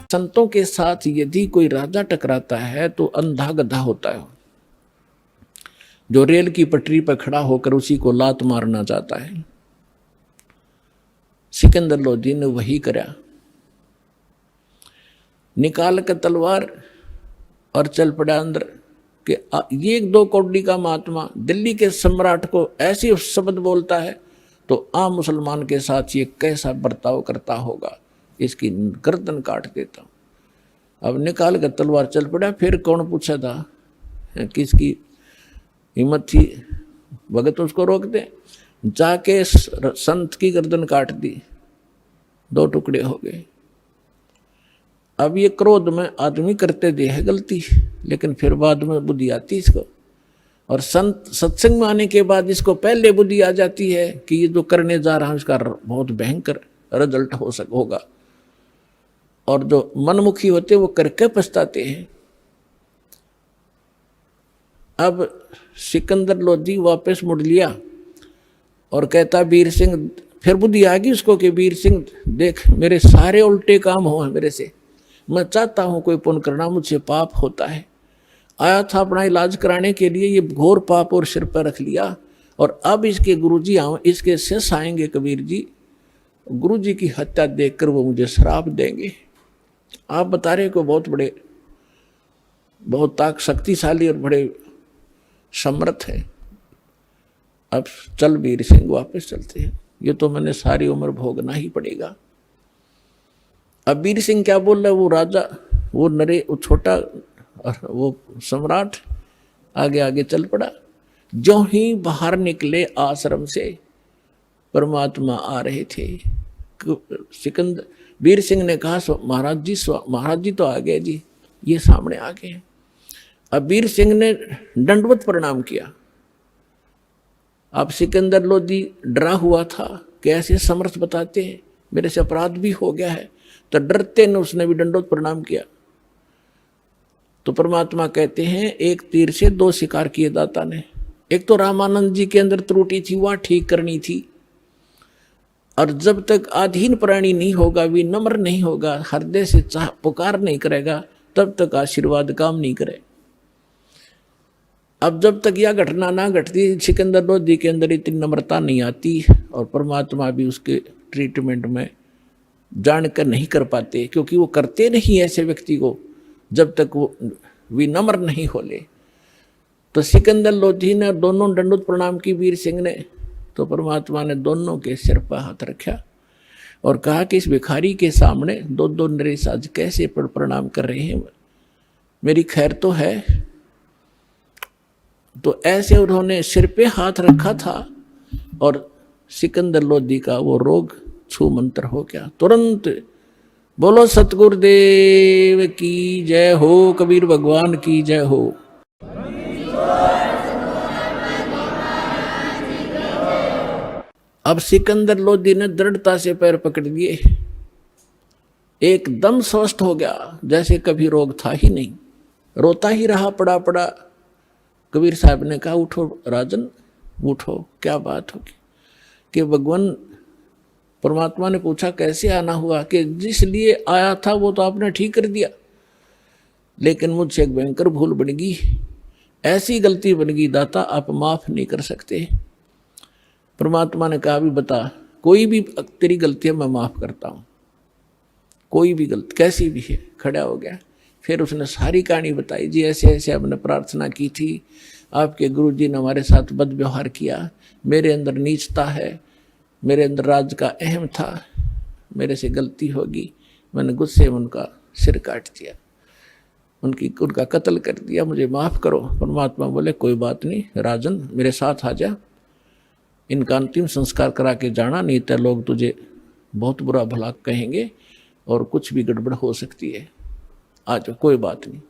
संतों के साथ यदि कोई राजा टकराता है तो अंधा गधा होता है, जो रेल की पटरी पर खड़ा होकर उसी को लात मारना चाहता है। सिकंदर लोधी ने वही करा, निकाल कर तलवार और चल पड़ा अंदर कि ये 1-2 कौड़ी का महात्मा दिल्ली के सम्राट को ऐसी शब्द बोलता है तो आम मुसलमान के साथ ये कैसा बर्ताव करता होगा, इसकी गर्दन काट देता हूं। अब निकाल कर तलवार चल पड़ा। फिर कौन पूछा था, किसकी हिम्मत थी भगत उसको रोक दे, जाके संत की गर्दन काट दी, 2 टुकड़े हो गए। अब ये क्रोध में आदमी करते दे है गलती, लेकिन फिर बाद में बुद्धि आती इसको, और संत सत्संग में आने के बाद इसको पहले बुद्धि आ जाती है कि ये जो करने जा रहा है इसका बहुत भयंकर रिजल्ट होगा, और जो मनमुखी होते वो करके पछताते हैं। अब सिकंदर लोधी वापस मुड़ लिया और कहता वीर सिंह, फिर बुद्धि आ गई उसको कि वीर सिंह देख मेरे सारे उल्टे काम हो हैं मेरे से, मैं चाहता हूं कोई पुण्य करना, मुझसे पाप होता है। आया था अपना इलाज कराने के लिए, ये घोर पाप और सिर पर रख लिया, और अब इसके गुरुजी इसके शिष्य आएंगे कबीर जी, गुरुजी की हत्या देखकर वो मुझे श्राप देंगे। आप बता रहे को बहुत शक्तिशाली और बड़े समर्थ है। अब चल वीर सिंह वापस चलते हैं, ये तो मैंने सारी उम्र भोगना ही पड़ेगा। अब वीर सिंह क्या बोल रहा है, वो राजा, वो छोटा और वो सम्राट आगे आगे चल पड़ा। जो ही बाहर निकले आश्रम से परमात्मा आ रहे थे। सिकंदर वीर सिंह ने कहा महाराज जी तो आ गए जी, ये सामने आ गए। अब वीर सिंह ने दंडवत प्रणाम किया। अब सिकंदर लोधी डरा हुआ था कि ऐसे समर्थ बताते हैं, मेरे से अपराध भी हो गया है, तो डरते ने उसने भी दंडवत प्रणाम किया। तो परमात्मा कहते हैं एक तीर से 2 शिकार किए दाता ने। एक तो रामानंद जी के अंदर त्रुटि थी, वह ठीक करनी थी, और जब तक अधीन प्राणी नहीं होगा, विनम्र नहीं होगा, हृदय से पुकार नहीं करेगा, तब तक आशीर्वाद काम नहीं करे। अब जब तक यह घटना ना घटती, सिकंदर लोधी के अंदर इतनी नम्रता नहीं आती, और परमात्मा भी उसके ट्रीटमेंट में जानकर नहीं कर पाते, क्योंकि वो करते नहीं ऐसे व्यक्ति को जब तक वो विनम्र नहीं होले। तो सिकंदर लोधी ने दोनों दंडवत प्रणाम की वीर सिंह ने, तो परमात्मा ने दोनों के सिर पर हाथ रखा और कहा कि इस भिखारी के सामने 2 नरेश आज कैसे प्रणाम कर रहे हैं, मेरी खैर तो है। तो ऐसे उन्होंने सिर पे हाथ रखा था और सिकंदर लोधी का वो रोग छू मंत्र हो गया तुरंत। बोलो सतगुरुदेव की जय हो, कबीर भगवान की जय हो। अब सिकंदर लोधी ने दृढ़ता से पैर पकड़ लिए, एकदम स्वस्थ हो गया जैसे कभी रोग था ही नहीं, रोता ही रहा पड़ा। कबीर साहब ने कहा उठो राजन उठो, क्या बात होगी। कि भगवान परमात्मा ने पूछा कैसे आना हुआ, कि जिस लिए आया था वो तो आपने ठीक कर दिया, लेकिन मुझसे एक भयंकर भूल बन गई, ऐसी गलती बन गई दाता आप माफ नहीं कर सकते। परमात्मा ने कहा भी बता, कोई भी तेरी गलती है मैं माफ करता हूँ, कोई भी गलती कैसी भी है। खड़ा हो गया, फिर उसने सारी कहानी बताई, जी ऐसे ऐसे हमने प्रार्थना की थी, आपके गुरुजी ने हमारे साथ बद व्यवहार किया, मेरे अंदर नीचता है, मेरे अंदर राज का अहम था, मेरे से गलती होगी, मैंने गुस्से में उनका सिर काट दिया, उनका कत्ल कर दिया, मुझे माफ़ करो। परमात्मा बोले कोई बात नहीं राजन, मेरे साथ आ जा, इनका अंतिम संस्कार करा के जाना, नहीं तो लोग तुझे बहुत बुरा भला कहेंगे और कुछ भी गड़बड़ हो सकती है, आ जाओ कोई बात नहीं।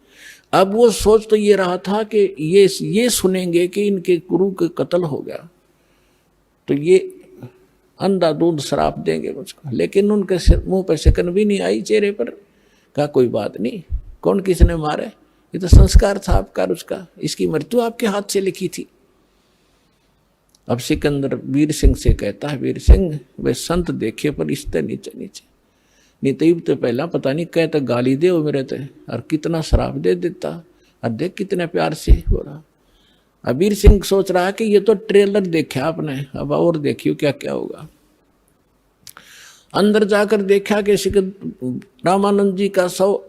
अब वो सोच तो ये रहा था कि ये सुनेंगे कि इनके गुरु का कत्ल हो गया तो ये अंधाधुंध श्राप देंगे मुझको, लेकिन उनके मुंह पर शिकन भी नहीं आई चेहरे पर। कहा कोई बात नहीं, कौन किसने मारे, ये तो संस्कार था आपका उसका, इसकी मृत्यु आपके हाथ से लिखी थी। अब सिकंदर वीर सिंह से कहता है, वीर सिंह वे संत देखे पर इससे नीचे नीचे, नहीं तो पहला पता नहीं कह तक गाली दे वो मेरे ते और कितना शराब दे देता और देख कितने प्यार से हो रहा। अबीर सिंह सोच रहा है कि ये तो ट्रेलर देखा आपने, अब और देखियो क्या क्या होगा। अंदर जाकर देखा कि रामानंद जी का शव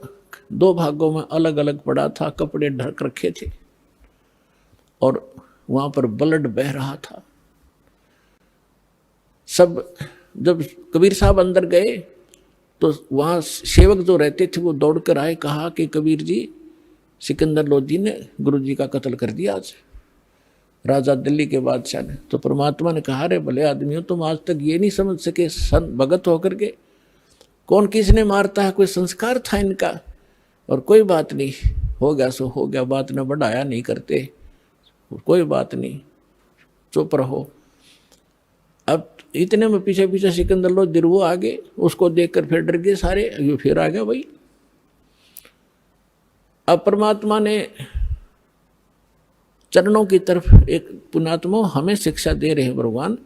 2 भागों में अलग अलग पड़ा था, कपड़े ढक रखे थे और वहां पर ब्लड बह रहा था। सब जब कबीर साहब अंदर गए तो वहां सेवक जो रहते थे वो दौड़कर आए, कहा कि कबीर जी सिकंदर लोधी ने गुरु जी का कत्ल कर दिया आज, राजा दिल्ली के बादशाह ने। तो परमात्मा ने कहा, रे भले आदमी हो, तुम आज तक ये नहीं समझ सके संत भगत होकर के कौन किसने मारता है, कोई संस्कार था इनका। और कोई बात नहीं, हो गया सो हो गया, बात न बढ़ाया नहीं करते, कोई बात नहीं, चुप रहो। अब इतने में पीछे पीछे सिकंदर लोधी वो आगे, उसको देखकर फिर डर गए सारे, ये फिर आ गया भाई। अब परमात्मा ने चरणों की तरफ एक पुण्यात्मा हमें शिक्षा दे रहे हैं भगवान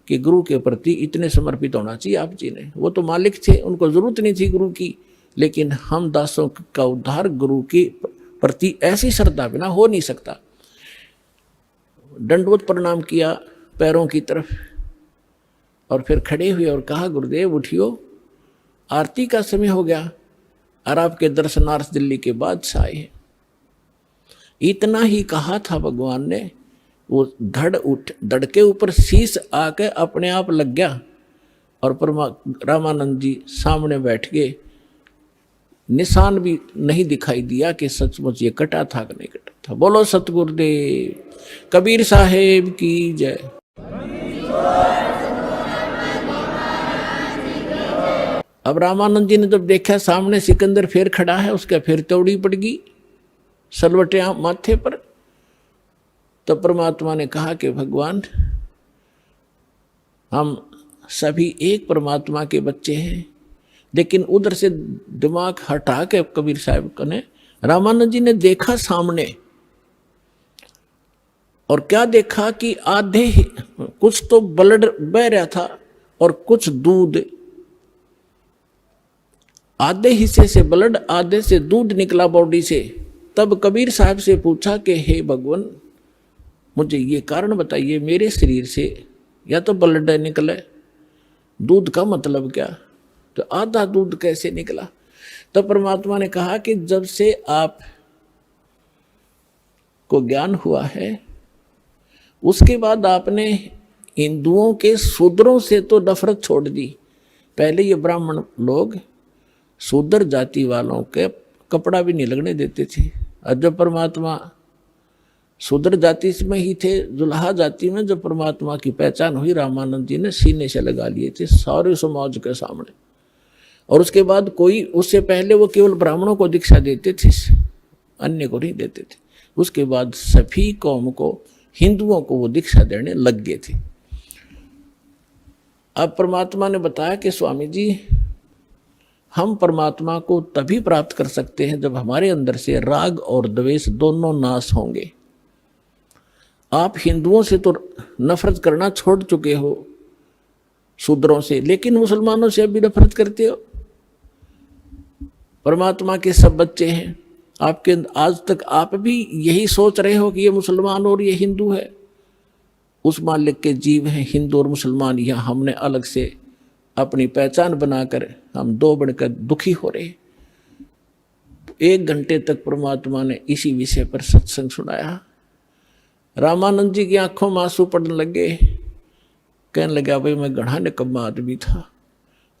कि गुरु के प्रति इतने समर्पित होना चाहिए आप जी ने। वो तो मालिक थे, उनको जरूरत नहीं थी गुरु की, लेकिन हम दासों का उद्धार गुरु के प्रति ऐसी श्रद्धा बिना हो नहीं सकता। दंडवत प्रणाम किया पैरों की तरफ और फिर खड़े हुए और कहा, गुरुदेव उठियो, आरती का समय हो गया और आपके दर्शनार्थ दिल्ली के बादशाह आए हैं। इतना ही कहा था भगवान ने, वो धड़ के ऊपर शीश आके अपने आप लग गया और रामानंद जी सामने बैठ गए। निशान भी नहीं दिखाई दिया कि सचमुच ये कटा था कि नहीं कटा था। बोलो सतगुरुदेव कबीर साहेब की जय। अब रामानंद जी ने जब देखा सामने सिकंदर फिर खड़ा है, उसका फिर तौड़ी पड़ गई सलवटे माथे पर। तो परमात्मा ने कहा कि भगवान हम सभी एक परमात्मा के बच्चे हैं, लेकिन उधर से दिमाग हटा के कबीर साहब ने रामानंद जी ने देखा सामने, और क्या देखा कि आधे कुछ तो ब्लड बह रहा था और कुछ दूध, आधे हिस्से से ब्लड आधे से दूध निकला बॉडी से। तब कबीर साहब से पूछा कि हे भगवान मुझे ये कारण बताइए, मेरे शरीर से या तो ब्लड निकले, दूध का मतलब क्या, तो आधा दूध कैसे निकला। तो परमात्मा ने कहा कि जब से आप को ज्ञान हुआ है उसके बाद आपने हिंदुओं के शूद्रों से तो नफरत छोड़ दी। पहले ये ब्राह्मण लोग शूद्र जाति वालों के कपड़ा भी नहीं लगने देते थे, और जब परमात्मा शूद्र जाति में ही थे, जुल्हा जाति में जब परमात्मा की पहचान हुई, रामानंद जी ने सीने से लगा लिए थे सारे समाज के सामने। और उसके बाद कोई, उससे पहले वो केवल ब्राह्मणों को दीक्षा देते थे, अन्य को नहीं देते थे। उसके बाद सभी कौम को, हिंदुओं को वो दीक्षा देने लग गए थे। अब परमात्मा ने बताया कि स्वामी जी हम परमात्मा को तभी प्राप्त कर सकते हैं जब हमारे अंदर से राग और द्वेष दोनों नाश होंगे। आप हिंदुओं से तो नफरत करना छोड़ चुके हो, शूद्रों से, लेकिन मुसलमानों से अभी नफरत करते हो। परमात्मा के सब बच्चे हैं आपके, आज तक आप भी यही सोच रहे हो कि ये मुसलमान और ये हिंदू है। उस मालिक के जीव हैं हिंदू और मुसलमान, यहाँ हमने अलग से अपनी पहचान बनाकर हम दो बढ़कर दुखी हो रहे। 1 घंटे तक परमात्मा ने इसी विषय पर सत्संग सुनाया। रामानंद जी की आंखों में आंसू पड़ने लगे, कहने लगा भाई मैं गढ़ा निकम्मा आदमी था,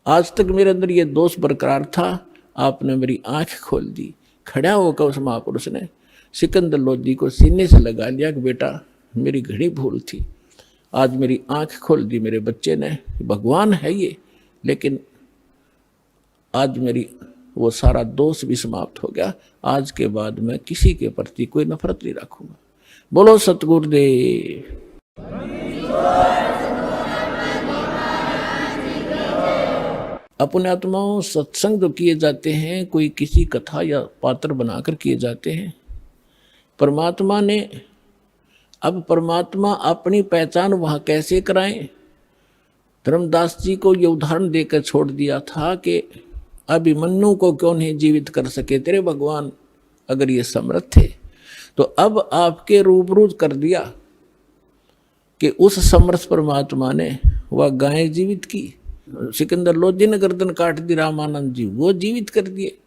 आज तक मेरे अंदर ये दोष बरकरार था, आपने मेरी आंख खोल दी। खड़ा होकर उस महापुरुष ने सिकंदर लोधी को सीने से लगा लिया कि बेटा मेरी घड़ी भूल थी, आज मेरी आंख खोल दी मेरे बच्चे ने, भगवान है ये, लेकिन आज मेरी वो सारा दोष भी समाप्त हो गया। आज के बाद मैं किसी के प्रति कोई नफरत नहीं रखूंगा। बोलो सतगुरुदेव। अपने आत्माओं सत्संग जो किए जाते हैं कोई किसी कथा या पात्र बनाकर किए जाते हैं। परमात्मा ने, अब परमात्मा अपनी पहचान वहाँ कैसे कराएं। धर्मदास जी को ये उदाहरण देकर छोड़ दिया था कि अभिमन्यु को क्यों नहीं जीवित कर सके तेरे भगवान? अगर ये समर्थ थे तो अब आपके रूबरू कर दिया कि उस समर्थ परमात्मा ने वह गाय जीवित की। सिकंदर लोधी ने गर्दन काट दी, रामानंद जी वो जीवित कर दिए।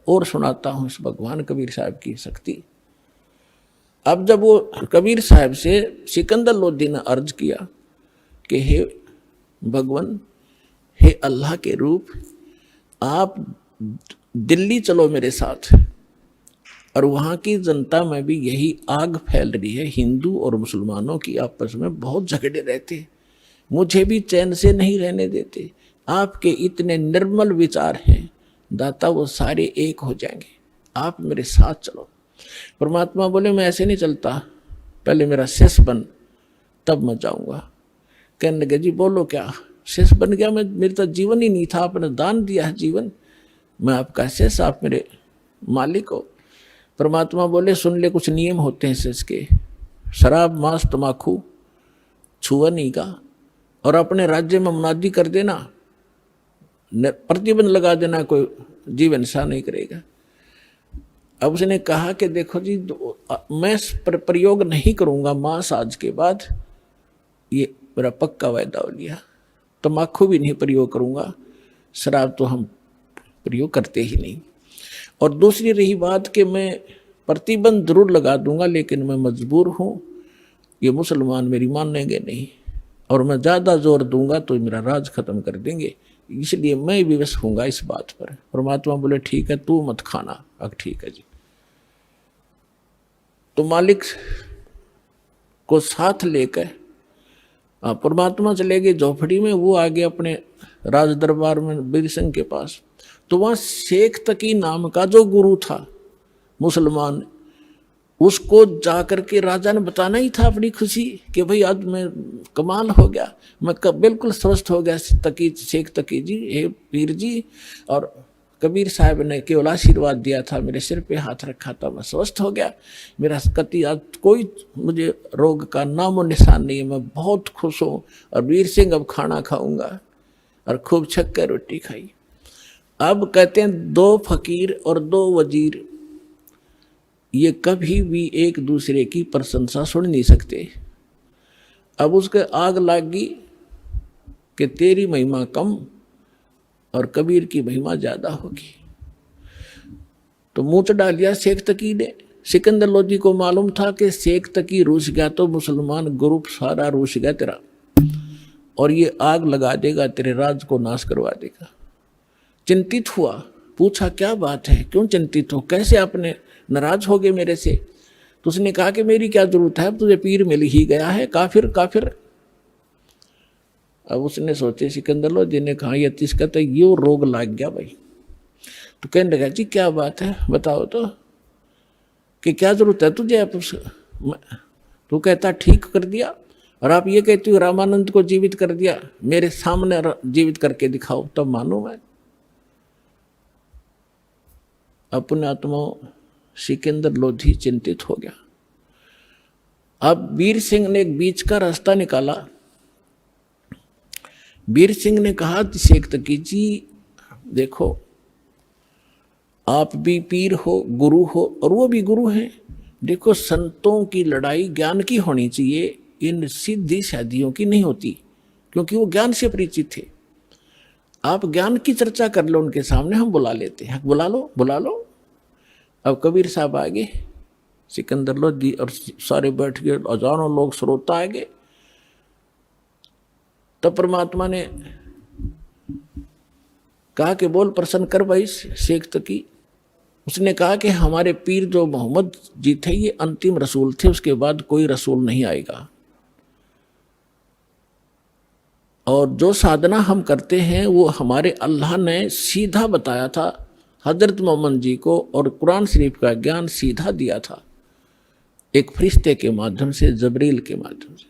और सुनाता हूं इस भगवान कबीर साहब की शक्ति। अब जब वो कबीर साहब से सिकंदर लोधी ने अर्ज किया कि हे भगवान, हे अल्लाह के रूप, आप दिल्ली चलो मेरे साथ, और वहाँ की जनता में भी यही आग फैल रही है, हिंदू और मुसलमानों की आपस में बहुत झगड़े रहते, मुझे भी चैन से नहीं रहने देते। आपके इतने निर्मल विचार हैं दाता, वो सारे एक हो जाएंगे, आप मेरे साथ चलो। परमात्मा बोले मैं ऐसे नहीं चलता, पहले मेरा शिष्य बन तब मैं जाऊंगा। कहने लगे जी बोलो क्या? शिष्य बन गया मैं? मेरे तो जीवन ही नहीं था, आपने दान दिया है जीवन, मैं आपका शिष्य, आप मेरे मालिक हो। परमात्मा बोले सुन ले, कुछ नियम होते हैं शिष्य के, शराब मांस तमाकू छुआ नहीं का, और अपने राज्य में मुनादी कर देना, प्रतिबंध लगा देना, कोई जीव हिंसा नहीं करेगा। अब उसने कहा कि देखो जी मैं प्रयोग नहीं करूंगा मांस आज के बाद, ये मेरा पक्का वायदा हो लिया। तम्बाकू भी नहीं प्रयोग करूंगा, शराब तो हम प्रयोग करते ही नहीं। और दूसरी रही बात कि मैं प्रतिबंध जरूर लगा दूंगा, लेकिन मैं मजबूर हूँ, ये मुसलमान मेरी मानेंगे नहीं, और मैं ज़्यादा जोर दूंगा तो मेरा राज खत्म कर देंगे, इसलिए मैं विवश होऊंगा इस बात पर। परमात्मा बोले ठीक है, तू मत खाना। अब ठीक है जी। तो मालिक को साथ लेकर परमात्मा चले गए झोपड़ी में, वो आगे अपने राज दरबार में वीर सिंह के पास। तो वहाँ शेख तकी नाम का जो गुरु था मुसलमान, उसको जाकर के राजा ने बताना ही था अपनी खुशी कि भाई आज मैं कमाल हो गया, मैं बिल्कुल स्वस्थ हो गया तकी, शेख तकी जी, हे पीर जी। और कबीर साहब ने केवल आशीर्वाद दिया था, मेरे सिर पे हाथ रखा था, मैं स्वस्थ हो गया, मेरा कति आज कोई मुझे रोग का नामो निशान नहीं है, मैं बहुत खुश हूँ। और वीर सिंह अब खाना खाऊंगा, और खूब छक्कर रोटी खाई। अब कहते हैं दो फकीर और दो वजीर ये कभी भी एक दूसरे की प्रशंसा सुन नहीं सकते। अब उसके आग लगी कि तेरी महिमा कम और कबीर की महिमा ज्यादा होगी। तो मुंह चढ़ा लिया शेख तकी ने। सिकंदर लोधी को मालूम था कि शेख तकी रूस गया तो मुसलमान ग्रुप सारा रूस गया तेरा, और ये आग लगा देगा, तेरे राज को नाश करवा देगा। चिंतित हुआ, पूछा क्या बात है, क्यों चिंतित हो, कैसे आपने नाराज हो गए मेरे से? तो उसने कहा कि मेरी क्या जरूरत है, तुझे पीर मिल ही गया है, काफिर काफिर। अब उसने सोचे सिकंदर लोधी ने कहा ये तिसका तो ये रोग लग गया भाई। तो कहने लगा जी क्या बात है बताओ तो, कि क्या जरूरत है तुझे? आप तो कहता ठीक कर दिया, और आप ये कहते हो रामानंद को जीवित कर दिया, मेरे सामने जीवित करके दिखाओ तब मानो मैं। अपने आत्मा सिकंदर लोधी चिंतित हो गया। अब वीर सिंह ने एक बीच का रास्ता निकाला। वीर सिंह ने कहा शेख तकी जी देखो, आप भी पीर हो, गुरु हो, और वो भी गुरु हैं। देखो संतों की लड़ाई ज्ञान की होनी चाहिए, इन सीधी शादियों की नहीं होती, क्योंकि वो ज्ञान से परिचित थे। आप ज्ञान की चर्चा कर लो उनके सामने, हम बुला लेते हैं, बुला लो बुला लो। अब कबीर साहब आ गए, सिकंदर लोधी और सारे बैठ गए, हजारों लोग श्रोता आ गए। तब परमात्मा ने कहा कि बोल प्रसन्न कर भाई शेख तकी। उसने कहा कि हमारे पीर जो मोहम्मद जी थे ये अंतिम रसूल थे, उसके बाद कोई रसूल नहीं आएगा, और जो साधना हम करते हैं वो हमारे अल्लाह ने सीधा बताया था हजरत मोहम्मद जी को, और कुरान शरीफ का ज्ञान सीधा दिया था एक फरिश्ते के माध्यम से, जबरील के माध्यम से।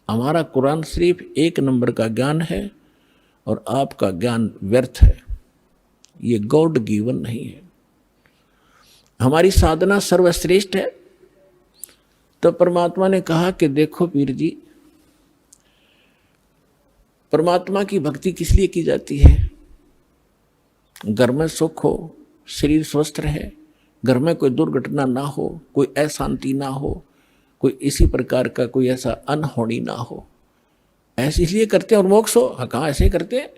हमारा कुरान शरीफ एक नंबर का ज्ञान है, और आपका ज्ञान व्यर्थ है, ये गॉड गिवन नहीं है। हमारी साधना सर्वश्रेष्ठ है। तो परमात्मा ने कहा कि देखो पीर जी, परमात्मा की भक्ति किस लिए की जाती है? घर में सुख हो, शरीर स्वस्थ रहे, घर में कोई दुर्घटना ना हो, कोई अशांति ना हो, कोई इसी प्रकार का कोई ऐसा अनहोनी ना हो, ऐसे इसलिए करते हैं। और मोक्ष हो, हाँ कहाँ ऐसे करते हैं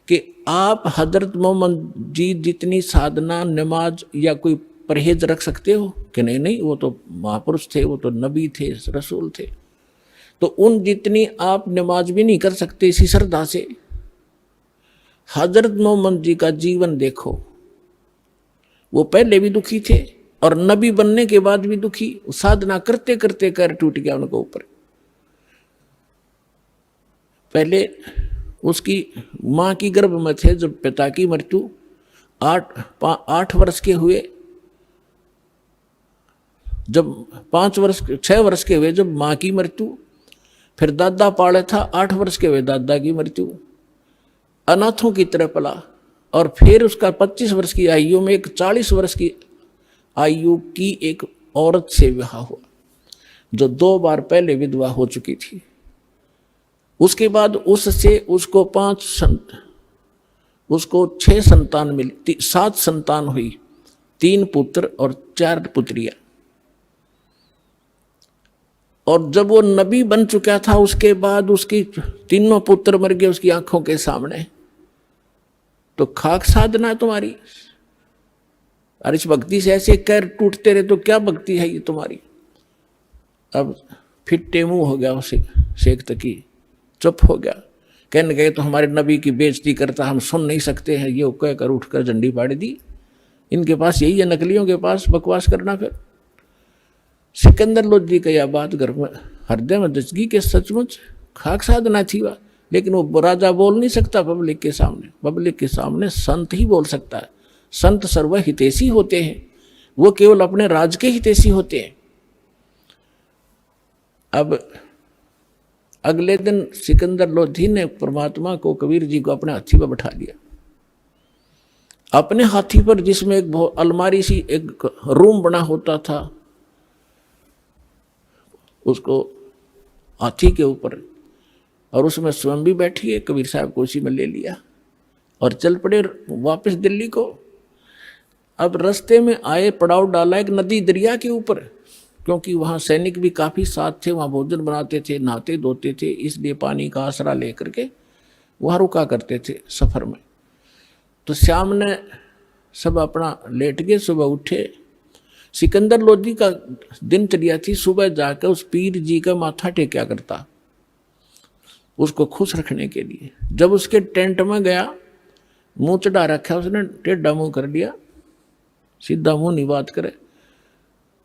कि आप हजरत मोहम्मद जी जितनी साधना, नमाज या कोई परहेज रख सकते हो कि नहीं नहीं, वो तो महापुरुष थे, वो तो नबी थे, रसूल थे, तो उन जितनी आप नमाज भी नहीं कर सकते इसी श्रद्धा से। हजरत मोहम्मद जी का जीवन देखो, वो पहले भी दुखी थे और नबी बनने के बाद भी दुखी, साधना करते करते कर टूट गया उनके ऊपर। पहले उसकी मां की गर्भ में थे जब पिता की मृत्यु, 8 वर्ष के हुए, जब 6 वर्ष के हुए जब मां की मृत्यु, फिर दादा पाले था, 8 वर्ष के हुए दादा की मृत्यु, अनाथों की तरह पला, और फिर उसका 25 वर्ष की आयु में एक 40 वर्ष की आयु की एक औरत से विवाह हुआ, जो 2 बार पहले विधवा हो चुकी थी। उसके बाद उससे उसको 6 संतान मिली, 7 संतान हुई, 3 पुत्र और 4 पुत्रियां। और जब वो नबी बन चुका था उसके बाद उसकी 3 पुत्र मर गए उसकी आंखों के सामने। तो खाक साधना है तुम्हारी, और इस भक्ति से ऐसे कर टूटते रहे तो क्या भक्ति है ये तुम्हारी। अब फिट्टे मुंह हो गया उसे शेख तकी, चुप हो गया, कहने गए तो हमारे नबी की बेइज्जती करता, हम सुन नहीं सकते हैं, ये कहकर उठकर झंडी फाड़ दी। इनके पास यही है, नकलियों के पास बकवास करना। फिर सिकंदर लोधी का यह बात घर में हृदय में दचगी के सचमुच खाक साधना थी वह, लेकिन वो राजा बोल नहीं सकता पब्लिक के सामने। पब्लिक के सामने संत ही बोल सकता है। संत सर्व हितैषी होते हैं, वो केवल अपने राज के हितैषी होते हैं। अब अगले दिन सिकंदर लोधी ने परमात्मा को, कबीर जी को अपने हाथी पर बैठा लिया। अपने हाथी पर, जिसमें एक अलमारी सी एक रूम बना होता था, उसको हाथी के ऊपर, और उसमें स्वयं भी बैठी है, कबीर साहब को उसी में ले लिया और चल पड़े वापस दिल्ली को। अब रास्ते में आए, पड़ाव डाला एक नदी दरिया के ऊपर, क्योंकि वहाँ सैनिक भी काफ़ी साथ थे, वहाँ भोजन बनाते थे, नहाते धोते थे, इसलिए पानी का आसरा लेकर के वहाँ रुका करते थे सफ़र में। तो शाम ने सब अपना लेट गए, सुबह उठे। सिकंदर लोधी का दिनचर्या थी सुबह जाकर उस पीर जी का माथा टेक्या करता, उसको खुश रखने के लिए। जब उसके टेंट में गया, मुंह चढ़ा रखा उसने, टेढ़ा मुंह कर लिया, सीधा मुंह नहीं बात करे।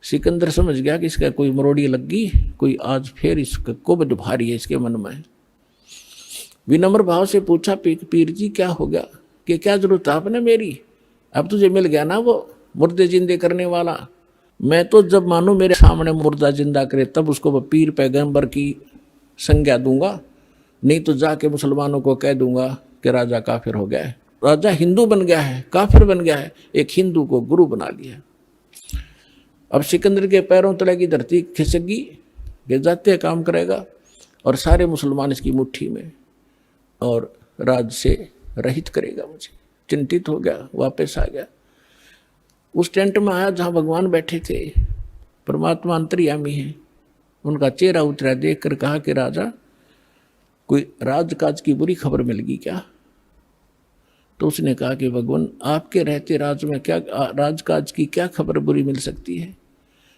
सिकंदर समझ गया कि इसका कोई मरोड़ी लग गई, कोई आज फिर इसका कुबज भारी है इसके मन में। विनम्र भाव से पूछा, पीर जी क्या हो गया, कि क्या जरूरत है आपने मेरी, अब तुझे मिल गया ना वो मुर्दे जिंदे करने वाला। मैं तो जब मानो मेरे सामने मुर्दा जिंदा करे तब उसको पीर पैगंबर की संज्ञा दूंगा, नहीं तो जाके मुसलमानों को कह दूंगा कि राजा काफिर हो गया है। राजा हिंदू बन गया है, काफिर बन गया है, एक हिंदू को गुरु बना लिया। अब सिकंदर के पैरों तले की धरती खिसकी, गिर जाते काम करेगा, और सारे मुसलमान इसकी मुट्ठी में, और राज से रहित करेगा मुझे। चिंतित हो गया, वापस आ गया। उस टेंट में आया जहाँ भगवान बैठे थे, परमात्मा अंतर्यामी है। उनका चेहरा उतरा, देख कर कहा कि राजा, कोई राजकाज की बुरी खबर मिल गई क्या? तो उसने कहा कि भगवान, आपके रहते राज में क्या राजकाज की क्या खबर बुरी मिल सकती है,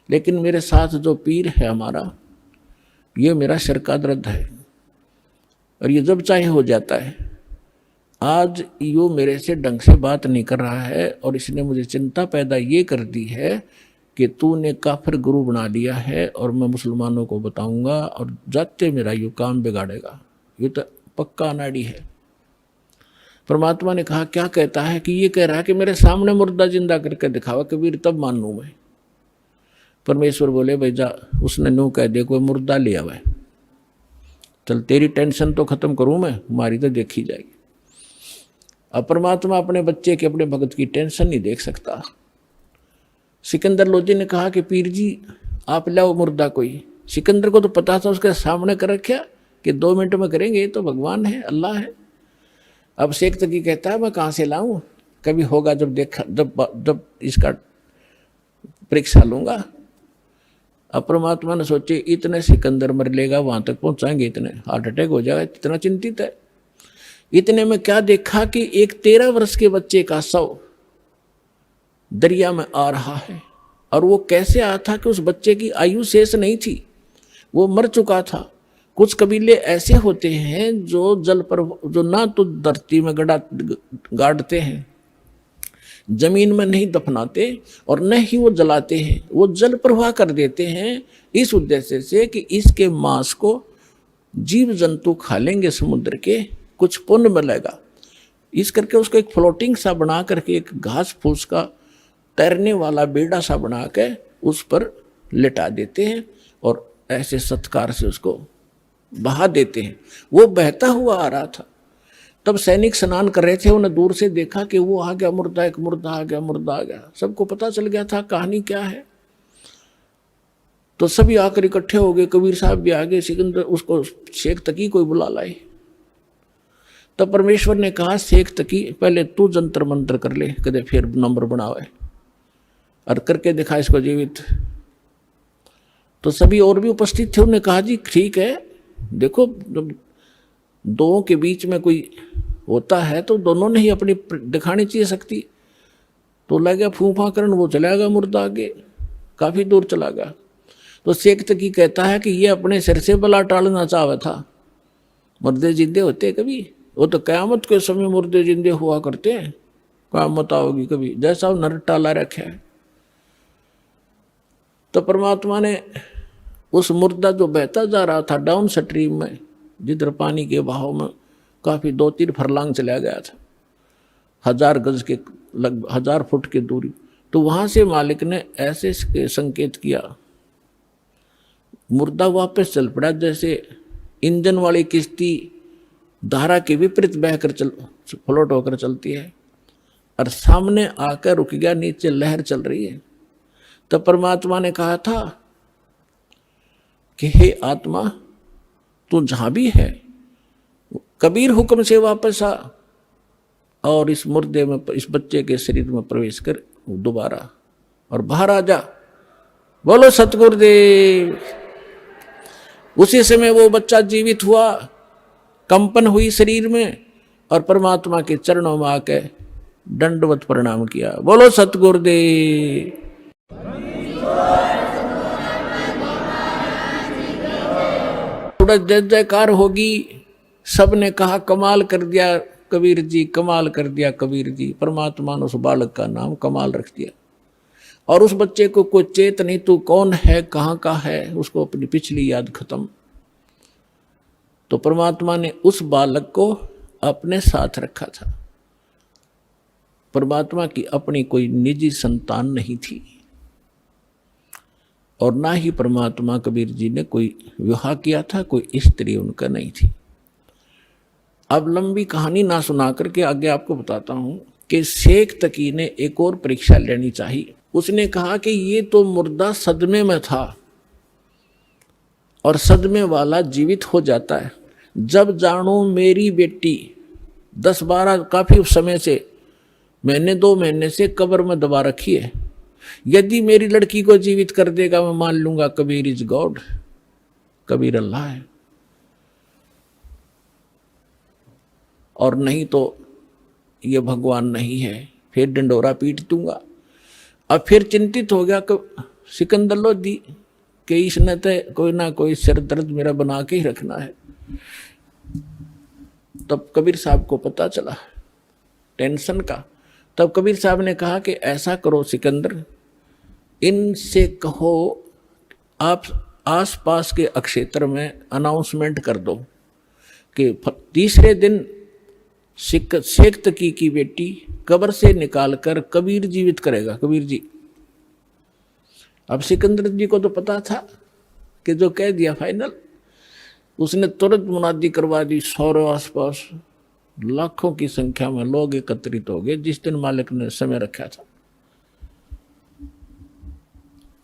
लेकिन मेरे साथ जो पीर है हमारा, ये मेरा सिर का दर्द है, और ये जब चाहे हो जाता है। आज यो मेरे से ढंग से बात नहीं कर रहा है, और इसने मुझे चिंता पैदा ये कर दी है कि तूने काफिर गुरु बना लिया है, और मैं मुसलमानों को बताऊंगा, और जाते मेरा यो काम बिगाड़ेगा। ये तो पक्का अनाड़ी है। परमात्मा ने कहा, क्या कहता है? कि ये कह रहा है कि मेरे सामने मुर्दा जिंदा करके दिखावा कबीर, तब मानूं मैं। परमेश्वर बोले, भाई जा, उसने नो कह दे कोई मुर्दा ले आवा, चल तेरी टेंशन तो खत्म करूं मैं, हमारी तो देखी जाएगी। अब परमात्मा अपने बच्चे के, अपने भगत की टेंशन नहीं देख सकता। सिकंदर लोधी ने कहा कि पीर जी आप लाओ मुर्दा कोई। सिकंदर को तो पता था उसके सामने कर रखा कि 2 मिनट में करेंगे, ये तो भगवान है, अल्लाह है। अब शेख तकी कहता है, मैं कहाँ से लाऊं? कभी होगा जब देखा, जब इसका परीक्षा लूंगा। अब परमात्मा ने सोचे इतने सिकंदर मर लेगा, वहां तक पहुंचाएंगे, इतने हार्ट अटैक हो जाएगा, इतना चिंतित है। इतने में क्या देखा कि एक 13 वर्ष के बच्चे का शव दरिया में आ रहा है। और वो कैसे आया था कि उस बच्चे की आयु शेष नहीं थी, वो मर चुका था। कुछ कबीले ऐसे होते हैं जो जल पर, जो ना तो धरती में गाड़ते हैं, जमीन में नहीं दफनाते और न ही वो जलाते हैं, वो जल प्रवाह कर देते हैं इस उद्देश्य से कि इसके मांस को जीव जंतु खा लेंगे समुद्र के, कुछ पुण्य मिलेगा। इस करके उसको एक फ्लोटिंग सा बना करके, एक घास फूस का तैरने वाला बेड़ा सा बना के उस पर लिटा देते हैं और ऐसे सत्कार से उसको बहा देते हैं। वो बहता हुआ आ रहा था। तब सैनिक स्नान कर रहे थे, उन्हें दूर से देखा कि वो आ गया मुर्दा, एक मुर्दा आ गया, मुर्दा आ गया। सबको पता चल गया था कहानी क्या है। तो सभी आकर इकट्ठे हो गए, कबीर साहब भी आ गए, सिकंदर उसको शेख तकी कोई बुला लाए। तब परमेश्वर ने कहा, शेख तकी पहले तू जंतर मंत्र कर ले, कदे फिर नंबर बनावे और करके दिखा इसको जीवित। तो सभी और भी उपस्थित थे, उन्होंने कहा जी ठीक है, देखो दो के बीच में कोई होता है तो दोनों ने ही अपनी दिखानी चाहिए शक्ति। तो लग गया फूफा करन, वो चला गया मुर्दा आगे, काफी दूर चला गया। तो शेख तकी कहता है कि ये अपने सिर से बला टालना चाहता था। मुर्दे जिंदे होते कभी, वो तो कयामत के समय मुर्दे जिंदे हुआ करते हैं, कयामत आओगी कभी, जैसा नर टाला रखा है। तो परमात्मा ने उस मुर्दा जो बहता जा रहा था डाउन स्ट्रीम में, जिधर पानी के बहाव में काफी 2-3 फरलांग चला गया था, 1000 गज के लगभग 1000 फुट की दूरी, तो वहां से मालिक ने ऐसे संकेत किया, मुर्दा वापस चल पड़ा जैसे इंजन वाली किश्ती धारा के विपरीत बहकर फ्लोट होकर चलती है, और सामने आकर रुक गया, नीचे लहर चल रही है। तब परमात्मा ने कहा था कि हे आत्मा, तू जहां भी है कबीर हुक्म से वापस आ और इस मुर्दे में, इस बच्चे के शरीर में प्रवेश कर दोबारा और बाहर आ जा। बोलो सतगुरुदेव। उसी समय वो बच्चा जीवित हुआ, कंपन हुई शरीर में और परमात्मा के चरणों में आके दंडवत प्रणाम किया। बोलो सतगुरुदेव। जय जयकार होगी। सबने कहा कमाल कर दिया कबीर जी, कमाल कर दिया कबीर जी। परमात्मा ने उस बालक का नाम कमाल रख दिया। और उस बच्चे को कोई चेत नहीं, तू कौन है, कहाँ का है, उसको अपनी पिछली याद खत्म। तो परमात्मा ने उस बालक को अपने साथ रखा था। परमात्मा की अपनी कोई निजी संतान नहीं थी और ना ही परमात्मा कबीर जी ने कोई विवाह किया था, कोई स्त्री उनका नहीं थी। अब लंबी कहानी ना सुना करके आगे आपको बताता हूं कि शेख तकी ने एक और परीक्षा लेनी चाहिए। उसने कहा कि ये तो मुर्दा सदमे में था और सदमे वाला जीवित हो जाता है। जब जानू मेरी बेटी 10-12 काफी समय से, महीने 2 महीने से कब्र में दबा रखी है, यदि मेरी लड़की को जीवित कर देगा मैं मान लूंगा कबीर इज गॉड, कबीर अल्लाह है, और नहीं तो ये भगवान नहीं है, फिर डंडोरा पीट दूंगा। अब फिर चिंतित हो गया सिकंदर लोधी कि इसने तो कोई ना कोई सिर दर्द मेरा बना के ही रखना है। तब कबीर साहब को पता चला टेंशन का। तब कबीर साहब ने कहा कि ऐसा करो सिकंदर, इनसे कहो आप आसपास के अक्षेत्र में अनाउंसमेंट कर दो कि तीसरे दिन शेख तकी की बेटी कब्र से निकालकर कबीर जीवित करेगा, कबीर जी। अब सिकंदर जी को तो पता था कि जो कह दिया फाइनल। उसने तुरंत मुनादी करवा दी। सौरों आसपास लाखों की संख्या में लोग एकत्रित हो गए जिस दिन मालिक ने समय रखा था।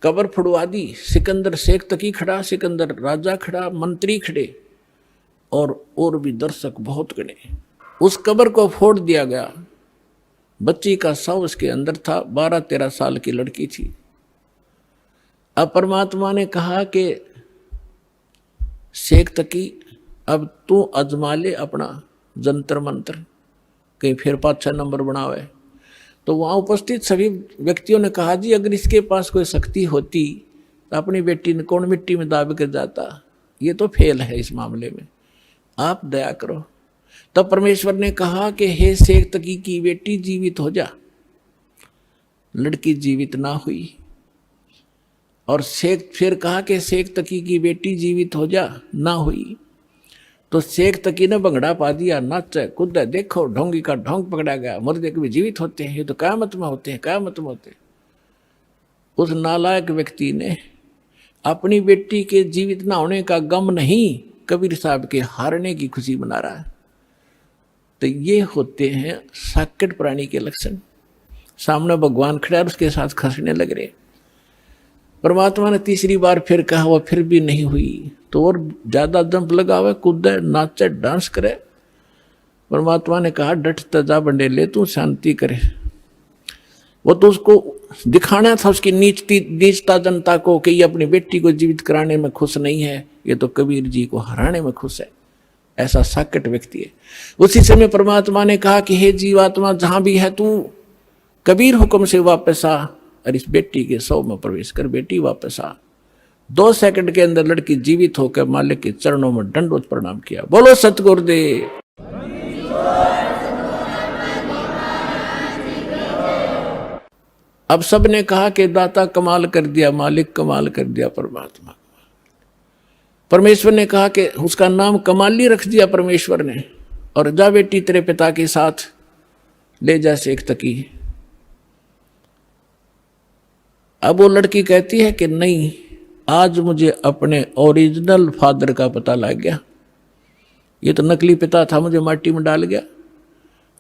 कब्र फुड़वा दी। सिकंदर शेख तकी खड़ा, सिकंदर राजा खड़ा, मंत्री खड़े और भी दर्शक बहुत गणे। उस कब्र को फोड़ दिया गया बच्ची का शव उसके अंदर था, 12-13 साल की लड़की थी। अब परमात्मा ने कहा कि शेख तकी, अब तू अजमा ले अपना जंतर मंत्र, कहीं फिर 5-6 नंबर बनावे। तो वहाँ उपस्थित सभी व्यक्तियों ने कहा, जी अगर इसके पास कोई शक्ति होती तो अपनी बेटी ने कौन मिट्टी में दाब कर जाता, ये तो फेल है इस मामले में, आप दया करो। तब परमेश्वर ने कहा कि हे शेख तकी की बेटी जीवित हो जा। लड़की जीवित ना हुई। और शेख फिर कहा कि शेख तकी की बेटी जीवित हो जा, ना हुई। तो शेख तकी ने भंगड़ा पा दिया, नाचे कूदे, देखो ढोंगी का ढोंग पकड़ा गया, मुर्दे कभी जीवित होते हैं, ये तो क़यामत में होते हैं, क़यामत में होते हैं। उस नालायक व्यक्ति ने अपनी बेटी के जीवित ना होने का गम नहीं, कबीर साहब के हारने की खुशी मना रहा है। तो ये होते हैं साकेट प्राणी के लक्षण। सामने भगवान खड़ा और उसके साथ खसने लग रहे। परमात्मा ने तीसरी बार फिर कहा, वो फिर भी नहीं हुई। तो और ज्यादा जंप लगावे, कूदे, नाचे, डांस करे। परमात्मा ने कहा, डट तजा बंडे ले, तू शांति करे। वो तो उसको दिखाना था उसकी नीचता जनता को कि ये अपनी बेटी को जीवित कराने में खुश नहीं है, ये तो कबीर जी को हराने में खुश है। ऐसा साकेट व्यक्ति है। उसी समय परमात्मा ने कहा कि हे जीवात्मा, जहां भी है तू कबीर हुक्म से वापस आ और इस बेटी के शव में प्रवेश कर, बेटी वापस आ। 2 सेकंड के अंदर लड़की जीवित होकर मालिक के चरणों में दंडवत प्रणाम किया। बोलो सतगुरुदेव। अब सबने कहा कि दाता कमाल कर दिया, मालिक कमाल कर दिया, परमात्मा। परमेश्वर ने कहा कि उसका नाम कमाली रख दिया परमेश्वर ने, और जा बेटी तेरे पिता के साथ ले जा शेख तकी। अब वो लड़की कहती है कि नहीं, आज मुझे अपने ओरिजिनल फादर का पता लग गया, ये तो नकली पिता था, मुझे माटी में डाल गया।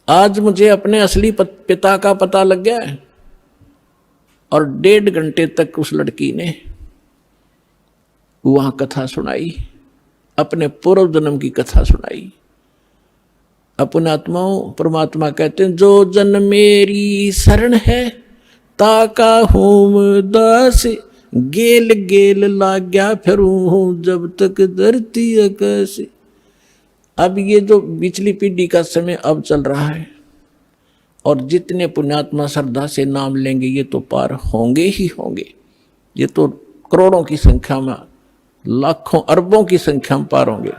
आज मुझे अपने असली पिता का पता लग गया है। और 1.5 घंटे तक उस लड़की ने वहां कथा सुनाई, अपने पूर्व जन्म की कथा सुनाई। अपने आत्माओं, परमात्मा कहते हैं, जो जन मेरी शरण है ताका होम दास, गेल गेल लाग्या फिरूं हूं जब तक धरती आकाश। अब ये जो पिछली पीढ़ी का समय अब चल रहा है, और जितने पुण्यात्मा श्रद्धा से नाम लेंगे ये तो पार होंगे ही होंगे। ये तो करोड़ों की संख्या में, लाखों अरबों की संख्या में पार होंगे।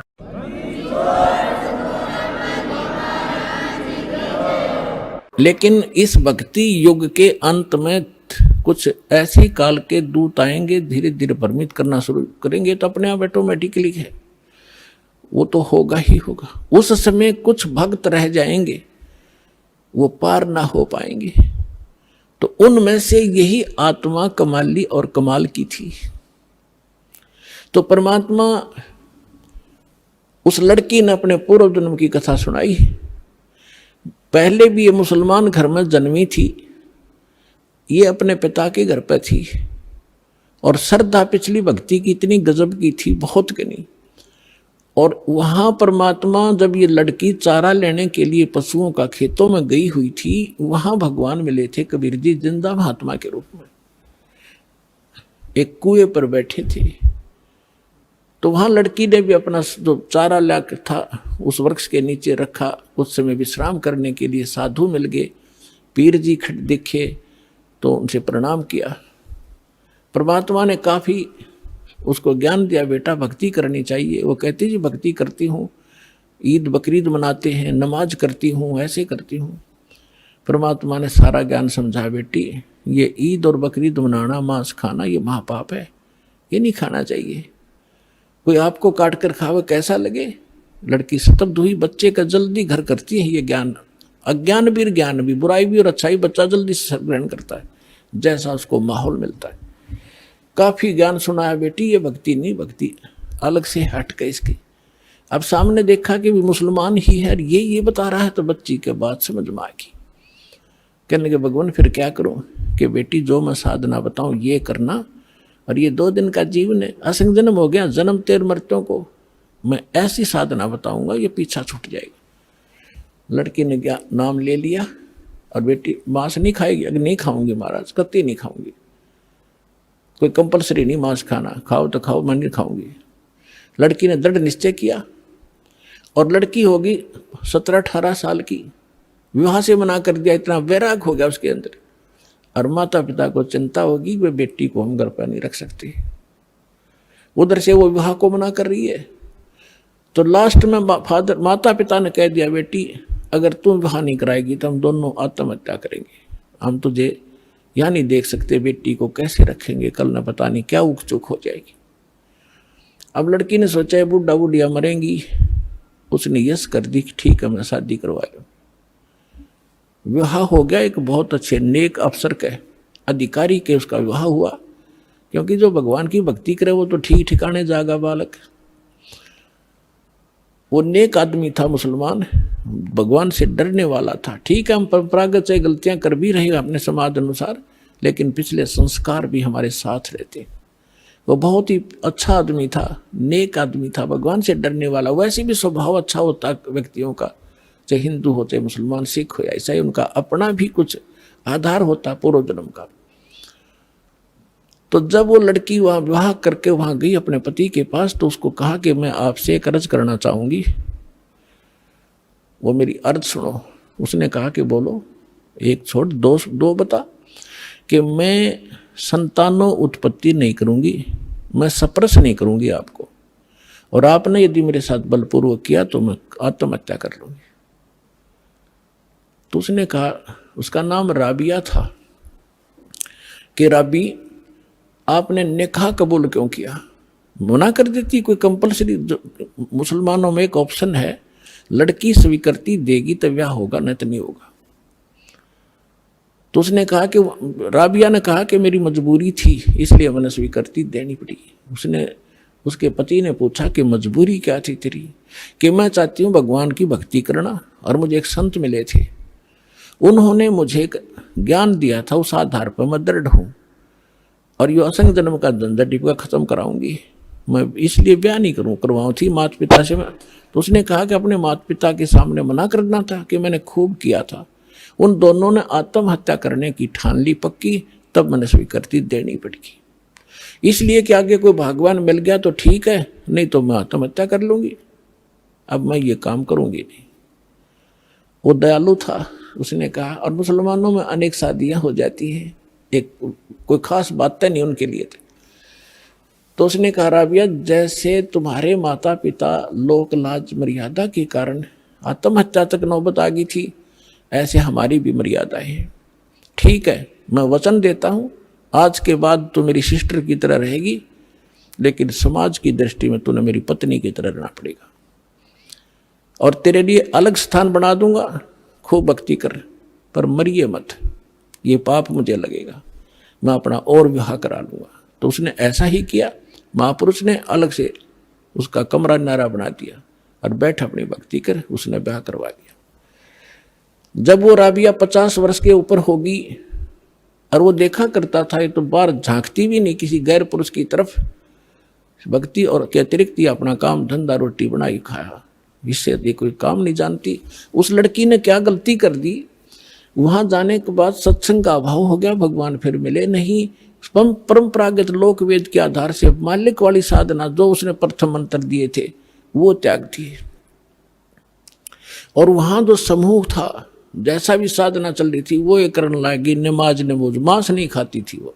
लेकिन इस भक्ति युग के अंत में कुछ ऐसे काल के दूत आएंगे, धीरे धीरे भ्रमित करना शुरू करेंगे, तो अपने आप ऑटोमेटिकली है, वो तो होगा ही होगा। उस समय कुछ भक्त रह जाएंगे, वो पार ना हो पाएंगे। तो उनमें से यही आत्मा कमाली और कमाल की थी। तो परमात्मा, उस लड़की ने अपने पूर्व जन्म की कथा सुनाई। पहले भी ये मुसलमान घर में जन्मी थी, ये अपने पिता के घर पर थी, और श्रद्धा पिछली भक्ति की इतनी गजब की थी, बहुत की नहीं। और वहां परमात्मा, जब ये लड़की चारा लेने के लिए पशुओं का खेतों में गई हुई थी, वहां भगवान मिले थे कबीर जी जिंदा महात्मा के रूप में, एक कुएं पर बैठे थे। तो वहां लड़की ने भी अपना जो चारा लाकर था उस वृक्ष के नीचे रखा। उस समय विश्राम करने के लिए साधु मिल गए, पीर जी खड़े दिखे तो उनसे प्रणाम किया। परमात्मा ने काफी उसको ज्ञान दिया, बेटा भक्ति करनी चाहिए। वो कहती जी भक्ति करती हूँ, ईद बकरीद मनाते हैं, नमाज करती हूँ, ऐसे करती हूँ। परमात्मा ने सारा ज्ञान समझाया, बेटी ये ईद और बकरीद मनाना, मांस खाना, ये महापाप है, ये नहीं खाना चाहिए। कोई आपको काट कर खावे कैसा लगे। लड़की स्तब्ध हुई, बच्चे का जल्दी घर करती है ये ज्ञान। अज्ञान भी ज्ञान भी, बुराई भी और अच्छाई बच्चा जल्दी से ग्रहण करता है, जैसा उसको माहौल मिलता है। काफी ज्ञान सुनाया, बेटी ये भक्ति नहीं, भक्ति अलग से हट के इसकी। अब सामने देखा कि भी मुसलमान ही है, ये बता रहा है, तो बच्ची के बात समझ में आ गई। कहने के भगवान फिर क्या करूं कि बेटी जो मैं साधना बताऊं ये करना, और ये 2 दिन का जीवन है, असंग जन्म हो गया, जन्म तेर मृत्यों को मैं ऐसी साधना बताऊंगा ये पीछा छूट जाएगा। लड़की ने नाम ले लिया और बेटी मांस नहीं खाएगी, अगर नहीं खाऊंगी महाराज, कतई नहीं खाऊंगी, कोई कंपलसरी नहीं मांस खाना, खाओ तो खाओ, मैं नहीं खाऊंगी। लड़की ने दृढ़ निश्चय किया और लड़की होगी 17-18 साल की, विवाह से मना कर दिया, इतना वैराग हो गया उसके अंदर। और माता पिता को चिंता होगी वे बेटी को हम घर पर नहीं रख सकते, उधर से वो विवाह को मना कर रही है। तो लास्ट में माता पिता ने कह दिया, बेटी अगर तुम विवाह नहीं कराएगी तो हम दोनों आत्महत्या करेंगे, हम तुझे यहाँ नहीं देख सकते, बेटी को कैसे रखेंगे, कल न पता नहीं क्या उक चुक हो जाएगी। अब लड़की ने सोचा है बुढ़ा बुढ़िया मरेंगी, उसने यस कर दी, ठीक है मैं शादी करवा लूँ। विवाह हो गया, एक बहुत अच्छे नेक अफसर के अधिकारी के उसका विवाह हुआ, क्योंकि जो भगवान की भक्ति करे वो तो ठीक ठिकाने जागा बालक। वो नेक आदमी था, मुसलमान, भगवान से डरने वाला था। ठीक है हम परंपरागत से गलतियां कर भी रहे अपने समाज अनुसार, लेकिन पिछले संस्कार भी हमारे साथ रहते। वो बहुत ही अच्छा आदमी था, नेक आदमी था, भगवान से डरने वाला। वैसे भी स्वभाव अच्छा होता व्यक्तियों का, चाहे हिंदू हो चाहे मुसलमान, सिख हो या ईसाई, उनका अपना भी कुछ आधार होता पूर्व जन्म का। तो जब वो लड़की वहां विवाह करके वहां गई अपने पति के पास, तो उसको कहा कि मैं आपसे एक अर्ज करना चाहूंगी, वो मेरी अर्ज सुनो। उसने कहा कि बोलो, एक छोड़ दो बता, कि मैं संतानों उत्पत्ति नहीं करूंगी, मैं सप्रस नहीं करूंगी आपको, और आपने यदि मेरे साथ बलपूर्वक किया तो मैं आत्महत्या कर लूंगी। तो उसने कहा, उसका नाम राबिया था, कि राबी आपने निकाह कबूल क्यों किया? मना कर देती, कोई कंपलसरी, मुसलमानों में एक ऑप्शन है, लड़की स्वीकृति देगी तो ब्याह होगा, नहीं तो नहीं होगा। तो उसने कहा कि राबिया ने कहा कि मेरी मजबूरी थी इसलिए मैंने स्वीकृति देनी पड़ी। उसके पति ने पूछा कि मजबूरी क्या थी तेरी? कि मैं चाहती हूँ भगवान की भक्ति करना, और मुझे एक संत मिले थे, उन्होंने मुझे ज्ञान दिया था, उस आधार पर मैं दृढ़ हूँ, और यो असंग जन्म का झंझट डिपका खत्म कराऊंगी, मैं इसलिए ब्याह नहीं करवाऊँ थी माता पिता से मैं। तो उसने कहा कि अपने माता पिता के सामने मना करना था कि मैंने खूब किया था। उन दोनों ने आत्महत्या करने की ठान ली पक्की, तब मैंने स्वीकृति देनी पड़ेगी, इसलिए कि आगे कोई भगवान मिल गया तो ठीक है, नहीं तो मैं आत्महत्या कर लूंगी, अब मैं ये काम करूंगी नहीं। वो दयालु था, उसने कहा। और मुसलमानों में अनेक शादियां हो जाती हैं, एक कोई खास बातें नहीं उनके लिए थे। तो उसने कहा, राबिया जैसे तुम्हारे माता पिता लोक लाज मर्यादा के कारण आत्महत्या तक नौबत आ गई थी, ऐसे हमारी भी मर्यादा है। ठीक है, मैं वचन देता हूँ आज के बाद तू मेरी सिस्टर की तरह रहेगी, लेकिन समाज की दृष्टि में तूने मेरी पत्नी की तरह रहना पड़ेगा, और तेरे लिए अलग स्थान बना दूंगा, खूब भक्ति कर, पर मरिए मत, ये पाप मुझे लगेगा, मैं अपना और विवाह करा लूंगा। तो उसने ऐसा ही किया। महापुरुष ने अलग से उसका कमरा नारा बना दिया और बैठ अपनी भक्ति कर, उसने ब्याह करवा दिया। जब वो राबिया 50 वर्ष के ऊपर होगी, और वो देखा करता था, ये तो बाहर झांकती भी नहीं किसी गैर पुरुष की तरफ, भक्ति और के अतिरिक्त ही अपना काम धंधा रोटी बनाई खाया, इससे ये कोई काम नहीं जानती। उस लड़की ने क्या गलती कर दी, वहां जाने के बाद सत्संग का अभाव हो गया, भगवान फिर मिले नहीं। परंपरागत लोक वेद के आधार से मालिक वाली साधना जो उसने प्रथम मंत्र दिए थे वो त्याग दिए, और वहां जो समूह था, जैसा भी साधना चल रही थी वो ये करने लगी, नमाज नमोज, मांस नहीं खाती थी वो।